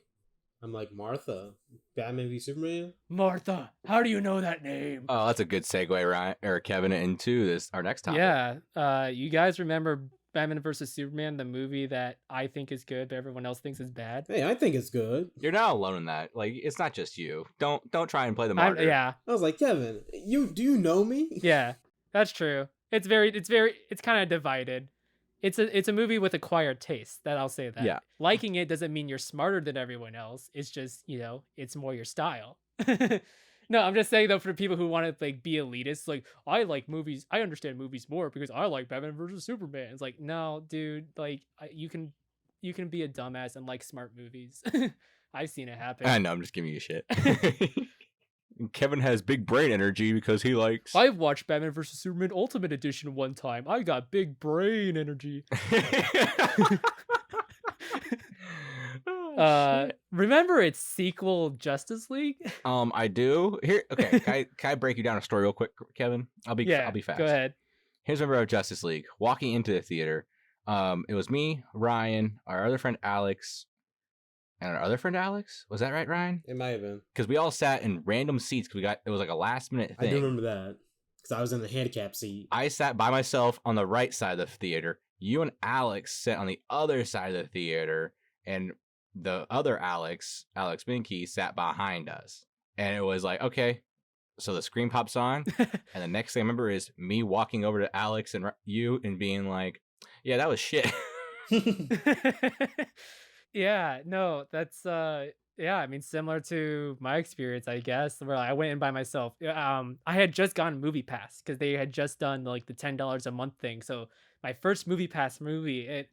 I'm like, Martha, Batman v Superman. Martha, how do you know that name? Oh, that's a good segue, Ryan or Kevin, into this our next topic. Yeah. You guys remember Batman vs Superman, the movie that I think is good, but everyone else thinks is bad? Hey, I think it's good. You're not alone in that. Like, it's not just you. Don't try and play the martyr. Yeah. I was like, Kevin, do you know me? Yeah, that's true. It's kind of divided. It's a movie with acquired taste. That I'll say that. Yeah. Liking it doesn't mean you're smarter than everyone else. It's just, it's more your style. No, I'm just saying though, for people who want to like be elitist, like I like movies, I understand movies more because I like Batman versus Superman. It's like, no, dude, like you can be a dumbass and like smart movies. I've seen it happen. I know, I'm just giving you shit. Kevin has big brain energy because he likes. I've watched Batman vs Superman Ultimate Edition one time. I got big brain energy. Remember its sequel, Justice League? I do. Here, okay. Can I break you down a story real quick, Kevin? I'll be fast. Go ahead. Here's what I remember of Justice League. Walking into the theater, it was me, Ryan, our other friend Alex, and our other friend Alex. Was that right, Ryan? It might have been. Because we all sat in random seats. Because it was like a last minute thing. I do remember that because I was in the handicap seat. I sat by myself on the right side of the theater. You and Alex sat on the other side of the theater, and the other Alex Binky, sat behind us. And it was like, okay, so the screen pops on, and the next thing I remember is me walking over to Alex and you and being like, yeah, that was shit. Yeah, no, that's yeah, I mean similar to my experience, I guess, where I went in by myself. I had just gotten Movie Pass because they had just done like the $10 a month thing. So my first Movie Pass movie, it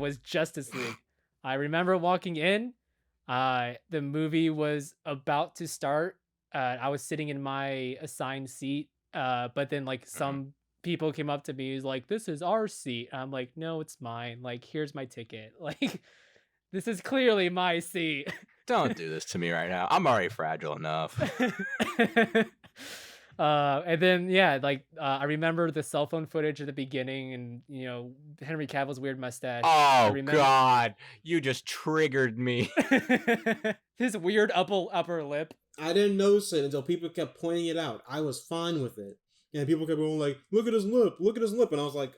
was Justice League. I remember walking in, the movie was about to start. I was sitting in my assigned seat, but then like some people came up to me, was like, "This is our seat." I'm like, "No, it's mine. Like, here's my ticket." Like, this is clearly my seat. Don't do this to me right now. I'm already fragile enough. And then I remember the cell phone footage at the beginning, and Henry Cavill's weird mustache. Oh God, you just triggered me. His weird upper lip. I didn't notice it until people kept pointing it out. I was fine with it, and people kept going like, "Look at his lip, look at his lip," and I was like,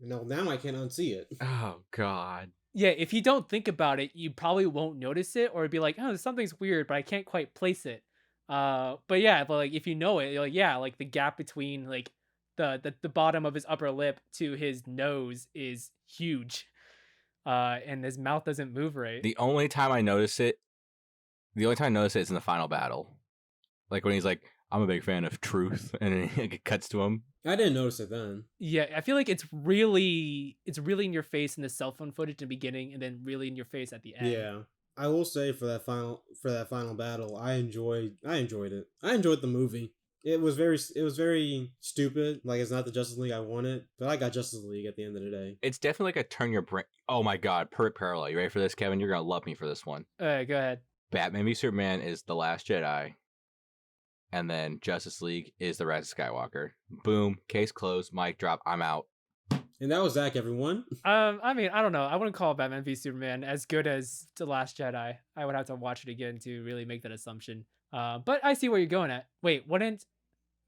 "No, now I can't unsee it." Oh God. Yeah, if you don't think about it, you probably won't notice it, or be like, "Oh, something's weird," but I can't quite place it. But like if you know it, you're like, yeah, like the gap between like the bottom of his upper lip to his nose is huge. And his mouth doesn't move right. The only time I notice it is in the final battle. Like when he's like, "I'm a big fan of truth," and it cuts to him. I didn't notice it then. Yeah, I feel like it's really in your face in the cell phone footage in the beginning, and then really in your face at the end. Yeah, I will say for that final battle, I enjoyed it. I enjoyed the movie. It was very stupid. Like, it's not the Justice League I wanted, but I got Justice League at the end of the day. It's definitely like a turn your brain. Oh my God, perfect parallel. You ready for this, Kevin? You're gonna love me for this one. Go ahead. Batman v Superman is The Last Jedi, and then Justice League is The Rise of Skywalker. Boom, case closed, mic drop, I'm out. And that was Zach, everyone. I mean, I don't know. I wouldn't call Batman v Superman as good as The Last Jedi. I would have to watch it again to really make that assumption. But I see where you're going at. Wait, wouldn't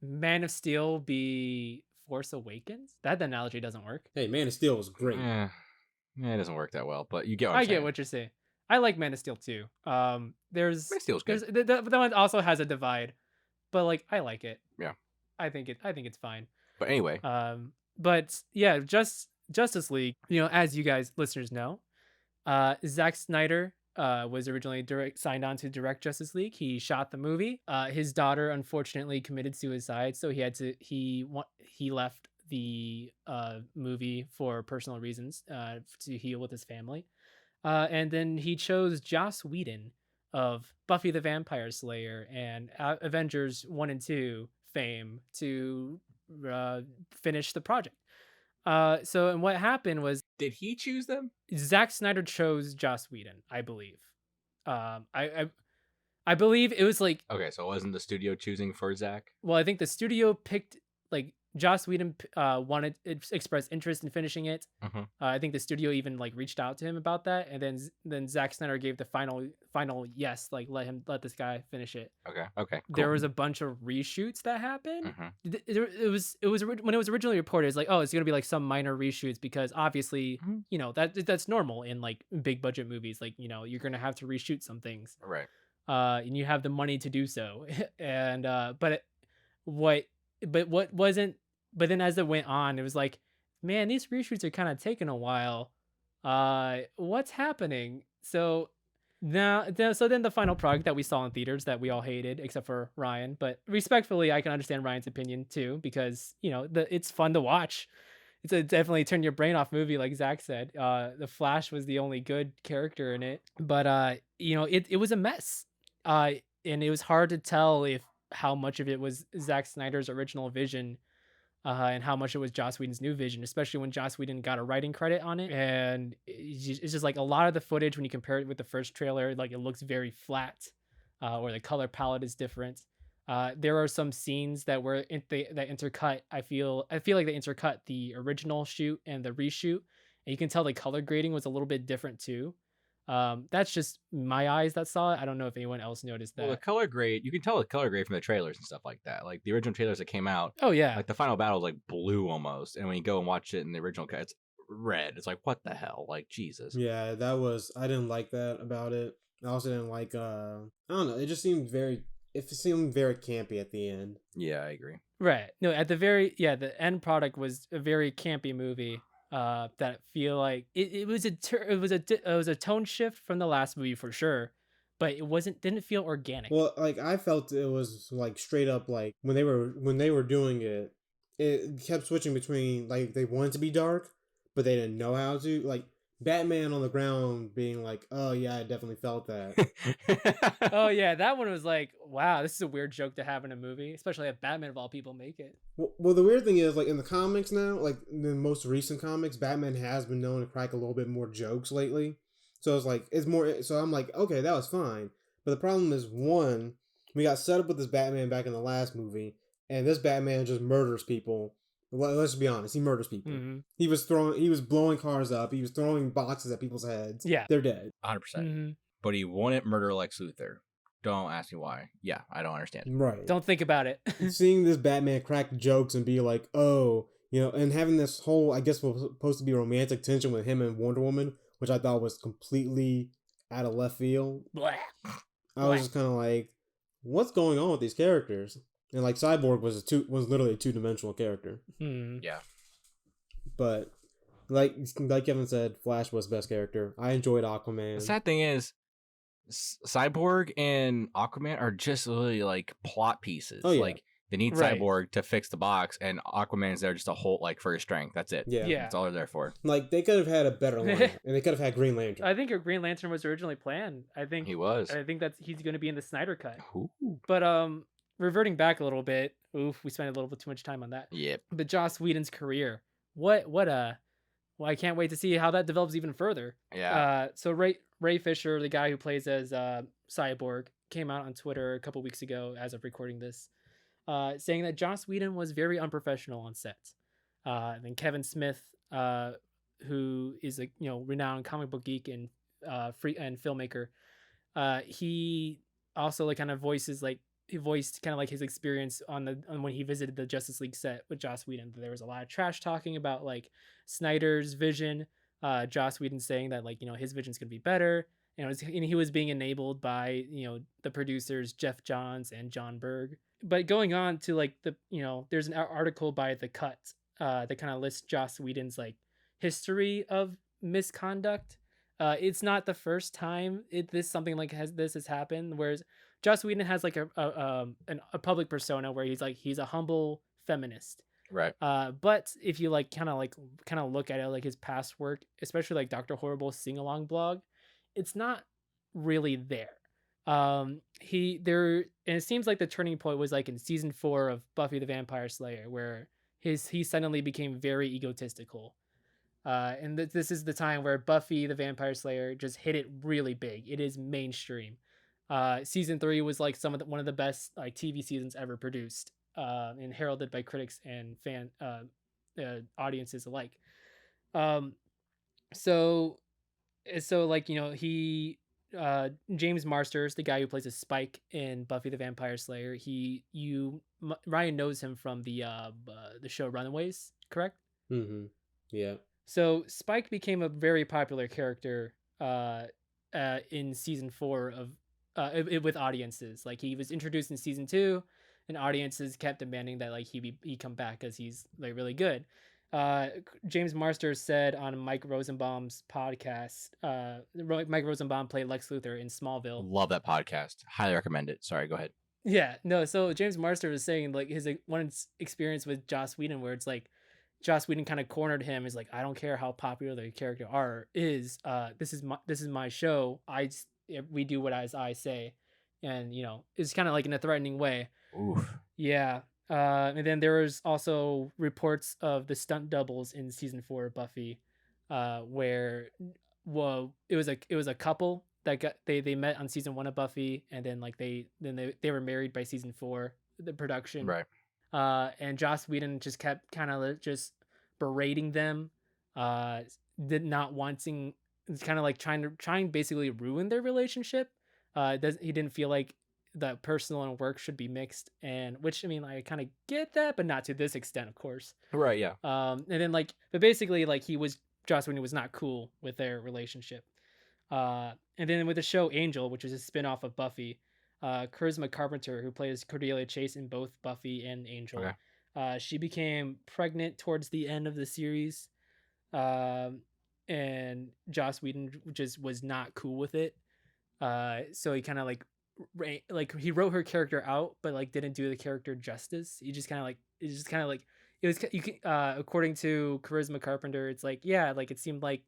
Man of Steel be Force Awakens? That analogy doesn't work. Hey, Man of Steel was great. Yeah, it doesn't work that well, but you get what I I'm saying. get what you're saying. I like Man of Steel too. Man of Steel's good. That one also has a divide, but like I like it. Yeah, I think it's fine. But anyway, but yeah, Justice League. As you guys listeners know, Zack Snyder was originally signed on to direct Justice League. He shot the movie. His daughter unfortunately committed suicide, so he left the movie for personal reasons to heal with his family. And then he chose Joss Whedon of Buffy the Vampire Slayer and Avengers 1 and 2 fame to finish the project. And what happened was, did he choose them? Zack Snyder chose Joss Whedon, I believe. I believe it was like, okay, so it wasn't the studio choosing for Zack? Well, I think the studio picked, like, Joss Whedon wanted expressed interest in finishing it. Mhm. I think the studio even like reached out to him about that, and then Zack Snyder gave the final yes, like let this guy finish it. Okay. Okay. There Cool. was a bunch of reshoots that happened. Mhm. It was when it was originally reported, it's like, oh, it's gonna be like some minor reshoots because obviously, Mhm. that's normal in like big budget movies. Like, you're gonna have to reshoot some things, Right. and you have the money to do so. And what what wasn't but then as it went on, it was like, man, these reshoots are kind of taking a while. What's happening? So then the final product that we saw in theaters that we all hated except for Ryan, but respectfully I can understand Ryan's opinion too, because it's fun to watch. It's a definitely turn your brain off movie, like Zach said. The Flash was the only good character in it, but it was a mess. And it was hard to tell if how much of it was Zack Snyder's original vision, and how much it was Joss Whedon's new vision, especially when Joss Whedon got a writing credit on it. And it's just like a lot of the footage when you compare it with the first trailer, like it looks very flat, or the color palette is different. There are some scenes that that intercut. I feel like they intercut the original shoot and the reshoot, and you can tell the color grading was a little bit different too. That's just my eyes that saw it. I don't know if anyone else noticed Well, the that. color grade, you can tell the color grade from the trailers and stuff like that. Like the original trailers that came out, Oh yeah, like the final battle is like blue almost, and when you go and watch it in the original cut, it's red. It's like, what the hell? Like, Jesus. Yeah, I didn't like that about it. I also didn't like I don't know, it seemed very campy at the end. Yeah, I agree. right. No, at the end product was a very campy movie. That feel like it was it was a tone shift from the last movie for sure, but didn't feel organic. Well, like I felt it was like straight up like when they were doing it, it kept switching between like they wanted to be dark, but they didn't know how to. Like Batman on the ground being like, "Oh yeah, I definitely felt that." Oh yeah, that one was like, wow, this is a weird joke to have in a movie, especially if Batman of all people make it. Well, the weird thing is, like in the comics now, like the most recent comics, Batman has been known to crack a little bit more jokes lately. So it's like it's more. So I'm like, okay, that was fine. But the problem is, one, we got set up with this Batman back in the last movie, and this Batman just murders people. Let's be honest, he murders people. Mm-hmm. He was blowing cars up. He was throwing boxes at people's heads. Yeah, they're dead. 100%. Mm-hmm. But he wouldn't murder Lex Luthor. Don't ask me why. Yeah, I don't understand. Right. Don't think about it. Seeing this Batman crack jokes and be like, oh, and having this whole, I guess, was supposed to be romantic tension with him and Wonder Woman, which I thought was completely out of left field. Blah. I was just kind of like, what's going on with these characters? And like Cyborg was literally a 2-dimensional character. Hmm. Yeah. But like Kevin said, Flash was best character. I enjoyed Aquaman. The sad thing is, Cyborg and Aquaman are just really like plot pieces. Oh, yeah. Like they need Right. Cyborg to fix the box, and Aquaman's there just to hold like for his strength. That's it. Yeah. Yeah. That's all they're there for. Like they could have had a better line, and they could have had Green Lantern. I think Green Lantern was originally planned. I think He was. he's going to be in the Snyder cut. Ooh. But reverting back a little bit, we spent a little bit too much time on that. Yep. But Joss Whedon's career, well, I can't wait to see how that develops even further. Yeah. So Ray Fisher, the guy who plays as Cyborg, came out on Twitter a couple weeks ago, as of recording this, saying that Joss Whedon was very unprofessional on set. Then Kevin Smith, who is a renowned comic book geek and filmmaker, he also like kind of voiced kind of like his experience on when he visited the Justice League set with Joss Whedon. There was a lot of trash talking about like Snyder's vision. Joss Whedon saying that like his vision's gonna be better, and he was being enabled by the producers Jeff Johns and John Berg. But going on to like there's an article by The Cut that kind of lists Joss Whedon's like history of misconduct. It's not the first time something like this has happened, whereas Joss Whedon has like a public persona where he's a humble feminist. Right. But if you like kind of look at it, like his past work, especially like Dr. Horrible's sing-along blog, it's not really there. And it seems like the turning point was like in season 4 of Buffy the Vampire Slayer, where he suddenly became very egotistical. And this is the time where Buffy the Vampire Slayer just hit it really big. It is mainstream. Season 3 was like one of the best like TV seasons ever produced. and heralded by critics and audiences alike. Um, so like he James Marsters, the guy who plays a Spike in Buffy the Vampire Slayer, Ryan knows him from the show Runaways, correct? Mm-hmm. Yeah. So Spike became a very popular character in season 4 of with audiences. Like he was introduced in season 2, and audiences kept demanding that like he come back because he's like really good. James Marsters said on Mike Rosenbaum's podcast. Mike Rosenbaum played Lex Luthor in Smallville. Love that podcast. Highly recommend it. Sorry, go ahead. Yeah, no. So James Marsters was saying like his one experience with Joss Whedon, where it's like Joss Whedon kind of cornered him. He's like, I don't care how popular the character is. This is my show. We do what I say, and it's kind of like in a threatening way. Oof. Yeah. And then there was also reports of the stunt doubles in season 4 of Buffy, where it was a couple that they met on season 1 of Buffy, and then like they were married by season 4, the production. Right. And Joss Whedon just kept kind of just berating them, did not wanting, kind of like trying basically ruin their relationship. He didn't feel like that personal and work should be mixed, and which I mean I kind of get that, but not to this extent, of course. Right. Yeah. And then but basically like Joss Whedon was not cool with their relationship. And then with the show Angel, which is a spin-off of Buffy, Charisma Carpenter, who plays Cordelia Chase in both Buffy and Angel, she became pregnant towards the end of the series, and Joss Whedon just was not cool with it. So he kind of like he wrote her character out, but like didn't do the character justice. He just kind of like it was according to Charisma Carpenter, it's like like it seemed like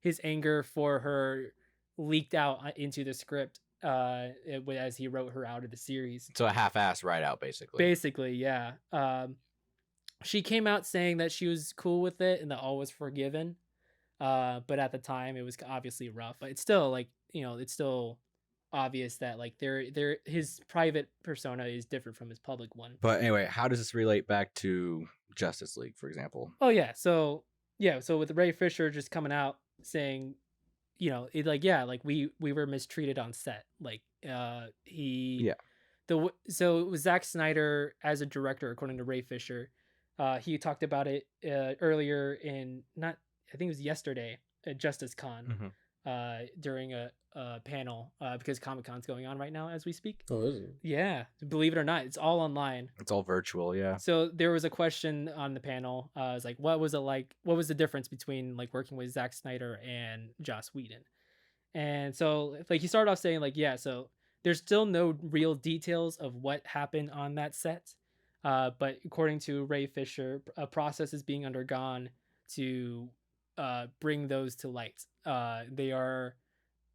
his anger for her leaked out into the script as he wrote her out of the series. So a half-ass write out, basically. Basically, yeah. She came out saying that she was cool with it and that all was forgiven. But at the time, it was obviously rough. But it's still like it's still obvious that like his private persona is different from his public one. But anyway, how does this relate back to Justice League, for example? Oh yeah, so with Ray Fisher just coming out saying, we were mistreated on set. Like so it was Zack Snyder as a director, according to Ray Fisher. He talked about it earlier I think it was yesterday at Justice Con, during a panel, because Comic-Con's going on right now as we speak. Oh, is it? Yeah, believe it or not, it's all online. It's all virtual, yeah. So there was a question on the panel. It was like, what was it like? What was the difference between like working with Zack Snyder and Joss Whedon? And so like he started off saying like, so there's still no real details of what happened on that set. But according to Ray Fisher, a process is being undergone to bring those to light.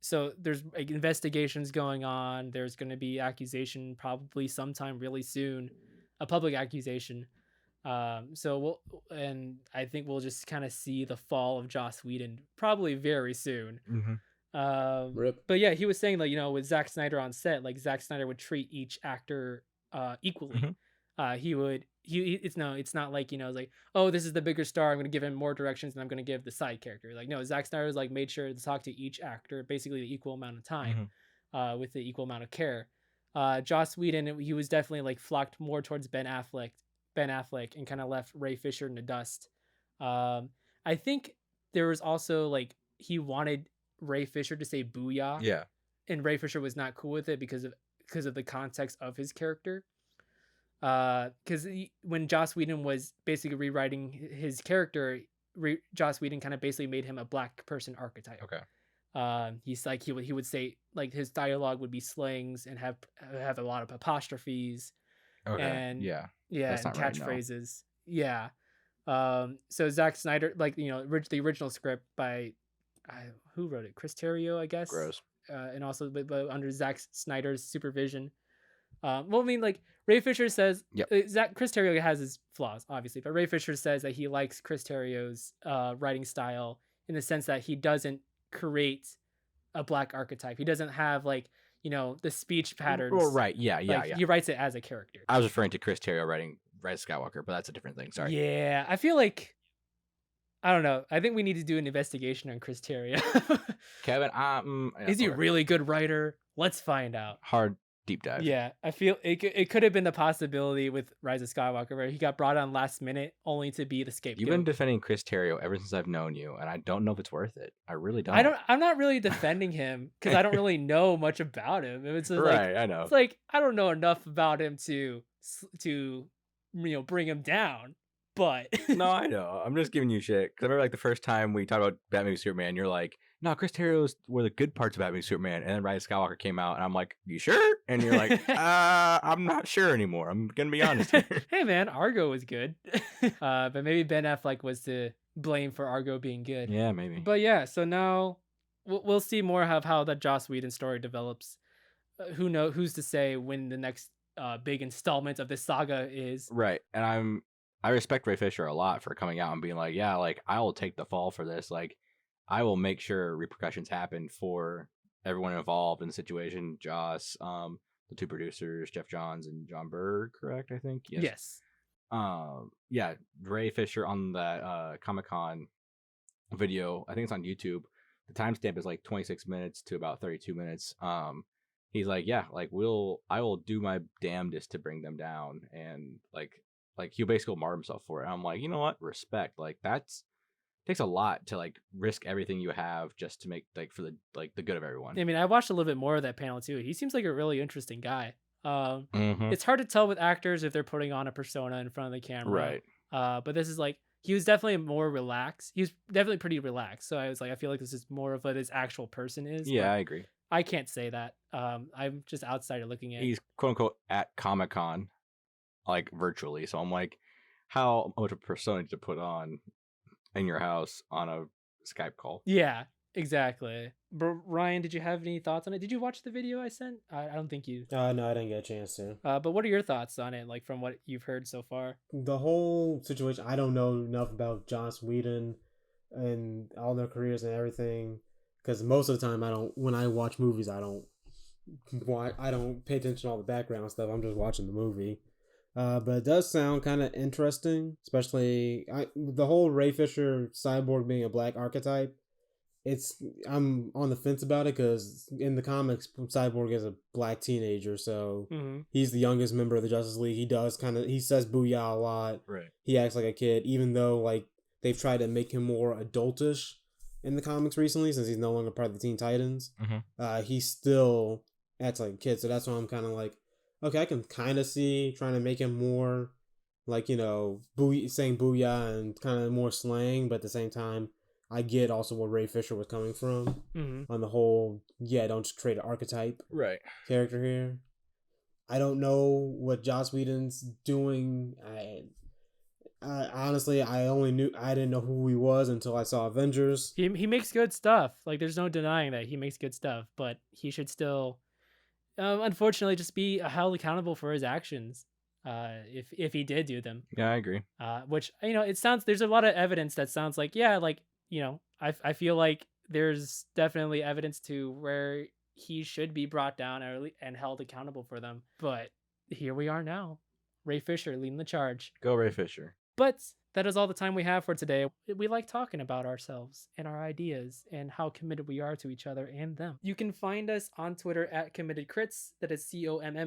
So there's like investigations going on. There's going to be accusation probably sometime really soon, a public accusation. So I think we'll just kind of see the fall of Joss Whedon probably very soon. Rip. But yeah, he was saying like, with Zack Snyder on set, like Zack Snyder would treat each actor equally. It's not like, it's like, oh, this is the bigger star, I'm going to give him more directions than I'm going to give the side character. Like, no, Zack Snyder was like made sure to talk to each actor basically the equal amount of time, with the equal amount of care. Joss Whedon, he was definitely like flocked more towards Ben Affleck and kind of left Ray Fisher in the dust. I think there was also like he wanted Ray Fisher to say booyah. Yeah. And Ray Fisher was not cool with it because of the context of his character. Because when Joss Whedon was basically rewriting his character, Joss Whedon kind of basically made him a black person archetype. Okay. He's like he would say like his dialogue would be slangs and have a lot of apostrophes. Okay. And yeah, and catchphrases. Right, no. So Zack Snyder, like the original script by who wrote it? Chris Terrio, I guess. Gross. And also but under Zack Snyder's supervision. Well, I mean, like Ray Fisher says, Chris Terrio has his flaws, obviously, but Ray Fisher says that he likes Chris Terrio's writing style in the sense that he doesn't create a black archetype. He doesn't have like the speech patterns. Well, right. Yeah. He writes it as a character. I was referring to Chris Terrio writing Rise of Skywalker, but that's a different thing. Sorry. Yeah, I feel like, I don't know. I think we need to do an investigation on Chris Terrio. Kevin, is he a really good writer? Let's find out. Hard deep dive. Yeah, I feel it could have been the possibility with Rise of Skywalker where he got brought on last minute only to be the scapegoat. You've been defending Chris Terrio ever since I've known you, and I don't know if it's worth it. I really don't. I'm not really defending him because I don't really know much about him. It's just right, I know. It's like I don't know enough about him to bring him down. But no, I know. I'm just giving you shit because I remember like the first time we talked about Batman v Superman, you're like, "No, Chris Terrio's were the good parts of Batman v Superman," and then Rise of Skywalker came out, and I'm like, "You sure?" And you're like, "I'm not sure anymore. I'm gonna be honest here." Hey man, Argo was good, but maybe Ben Affleck was to blame for Argo being good. Yeah, maybe. But yeah, so now we'll see more of how the Joss Whedon story develops. Who's to say when the next big installment of this saga is? Right, and I respect Ray Fisher a lot for coming out and being like, yeah, like I will take the fall for this. Like I will make sure repercussions happen for everyone involved in the situation. Joss, the two producers, Jeff Johns and John Berg, correct? I think. Yes. Yeah, Ray Fisher on that Comic-Con video. I think it's on YouTube. The timestamp is like 26 minutes to about 32 minutes. He's like, yeah, like I will do my damnedest to bring them down, and like he'll basically martyr himself for it. And I'm like, you know what? Respect. Like takes a lot to like risk everything you have just to make like for the good of everyone. I mean, I watched a little bit more of that panel too. He seems like a really interesting guy. It's hard to tell with actors if they're putting on a persona in front of the camera. Right. But this is like, he was definitely more relaxed. He was definitely pretty relaxed. So I was like, I feel like this is more of what his actual person is. Yeah, I agree. I can't say that. I'm just outsider looking at. He's quote unquote at Comic-Con, like virtually. So I'm like, how much of a persona to put on in your house on a Skype call? Yeah, exactly. But Ryan, did you have any thoughts on it? Did you watch the video I sent? I don't think you. No, I didn't get a chance to. But what are your thoughts on it, like from what you've heard so far? The whole situation, I don't know enough about Joss Whedon and all their careers and everything, because most of the time when I watch movies, I don't pay attention to all the background stuff. I'm just watching the movie. But it does sound kind of interesting, especially the whole Ray Fisher cyborg being a black archetype. I'm on the fence about it because in the comics, Cyborg is a black teenager, so he's the youngest member of the Justice League. He says "booyah" a lot. Right. He acts like a kid, even though like they've tried to make him more adultish in the comics recently, since he's no longer part of the Teen Titans. He still acts like a kid, so that's why I'm kind of like, okay, I can kind of see trying to make him more like, saying "booyah" and kind of more slang, but at the same time, I get also where Ray Fisher was coming from on the whole, don't just create an archetype character here. I don't know what Joss Whedon's doing. I honestly, I didn't know who he was until I saw Avengers. He makes good stuff. Like, there's no denying that he makes good stuff, but he should still, unfortunately, just be held accountable for his actions. If he did do them. Yeah, I agree. Which, there's a lot of evidence that sounds like, I feel like there's definitely evidence to where he should be brought down and held accountable for them. But here we are now. Ray Fisher leading the charge. Go Ray Fisher. But that is all the time we have for today. We like talking about ourselves and our ideas and how committed we are to each other and them. You can find us on Twitter at CommittedCrits. That is Committed CRITS.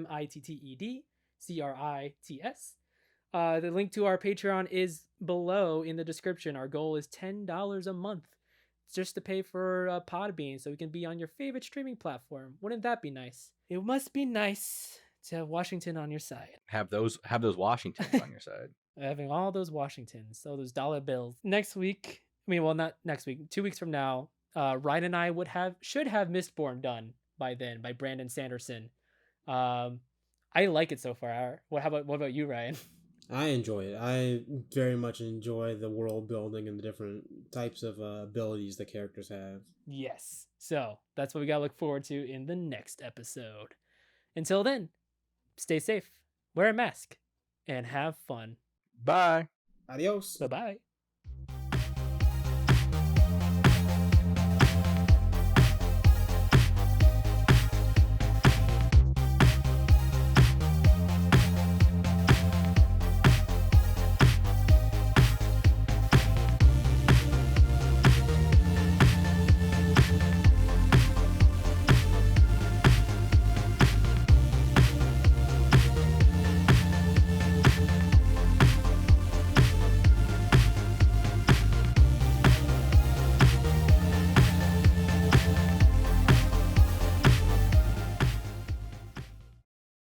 The link to our Patreon is below in the description. Our goal is $10 a month just to pay for Podbean so we can be on your favorite streaming platform. Wouldn't that be nice? It must be nice to have Washington on your side. Have those Washingtons on your side. Having all those Washingtons, all those dollar bills. Next week, not next week, 2 weeks from now, Ryan and I should have Mistborn done by then by Brandon Sanderson. I like it so far. What about you, Ryan? I enjoy it. I very much enjoy the world building and the different types of abilities the characters have. Yes. So that's what we gotta look forward to in the next episode. Until then, stay safe, wear a mask, and have fun. Bye. Adios. Bye-bye.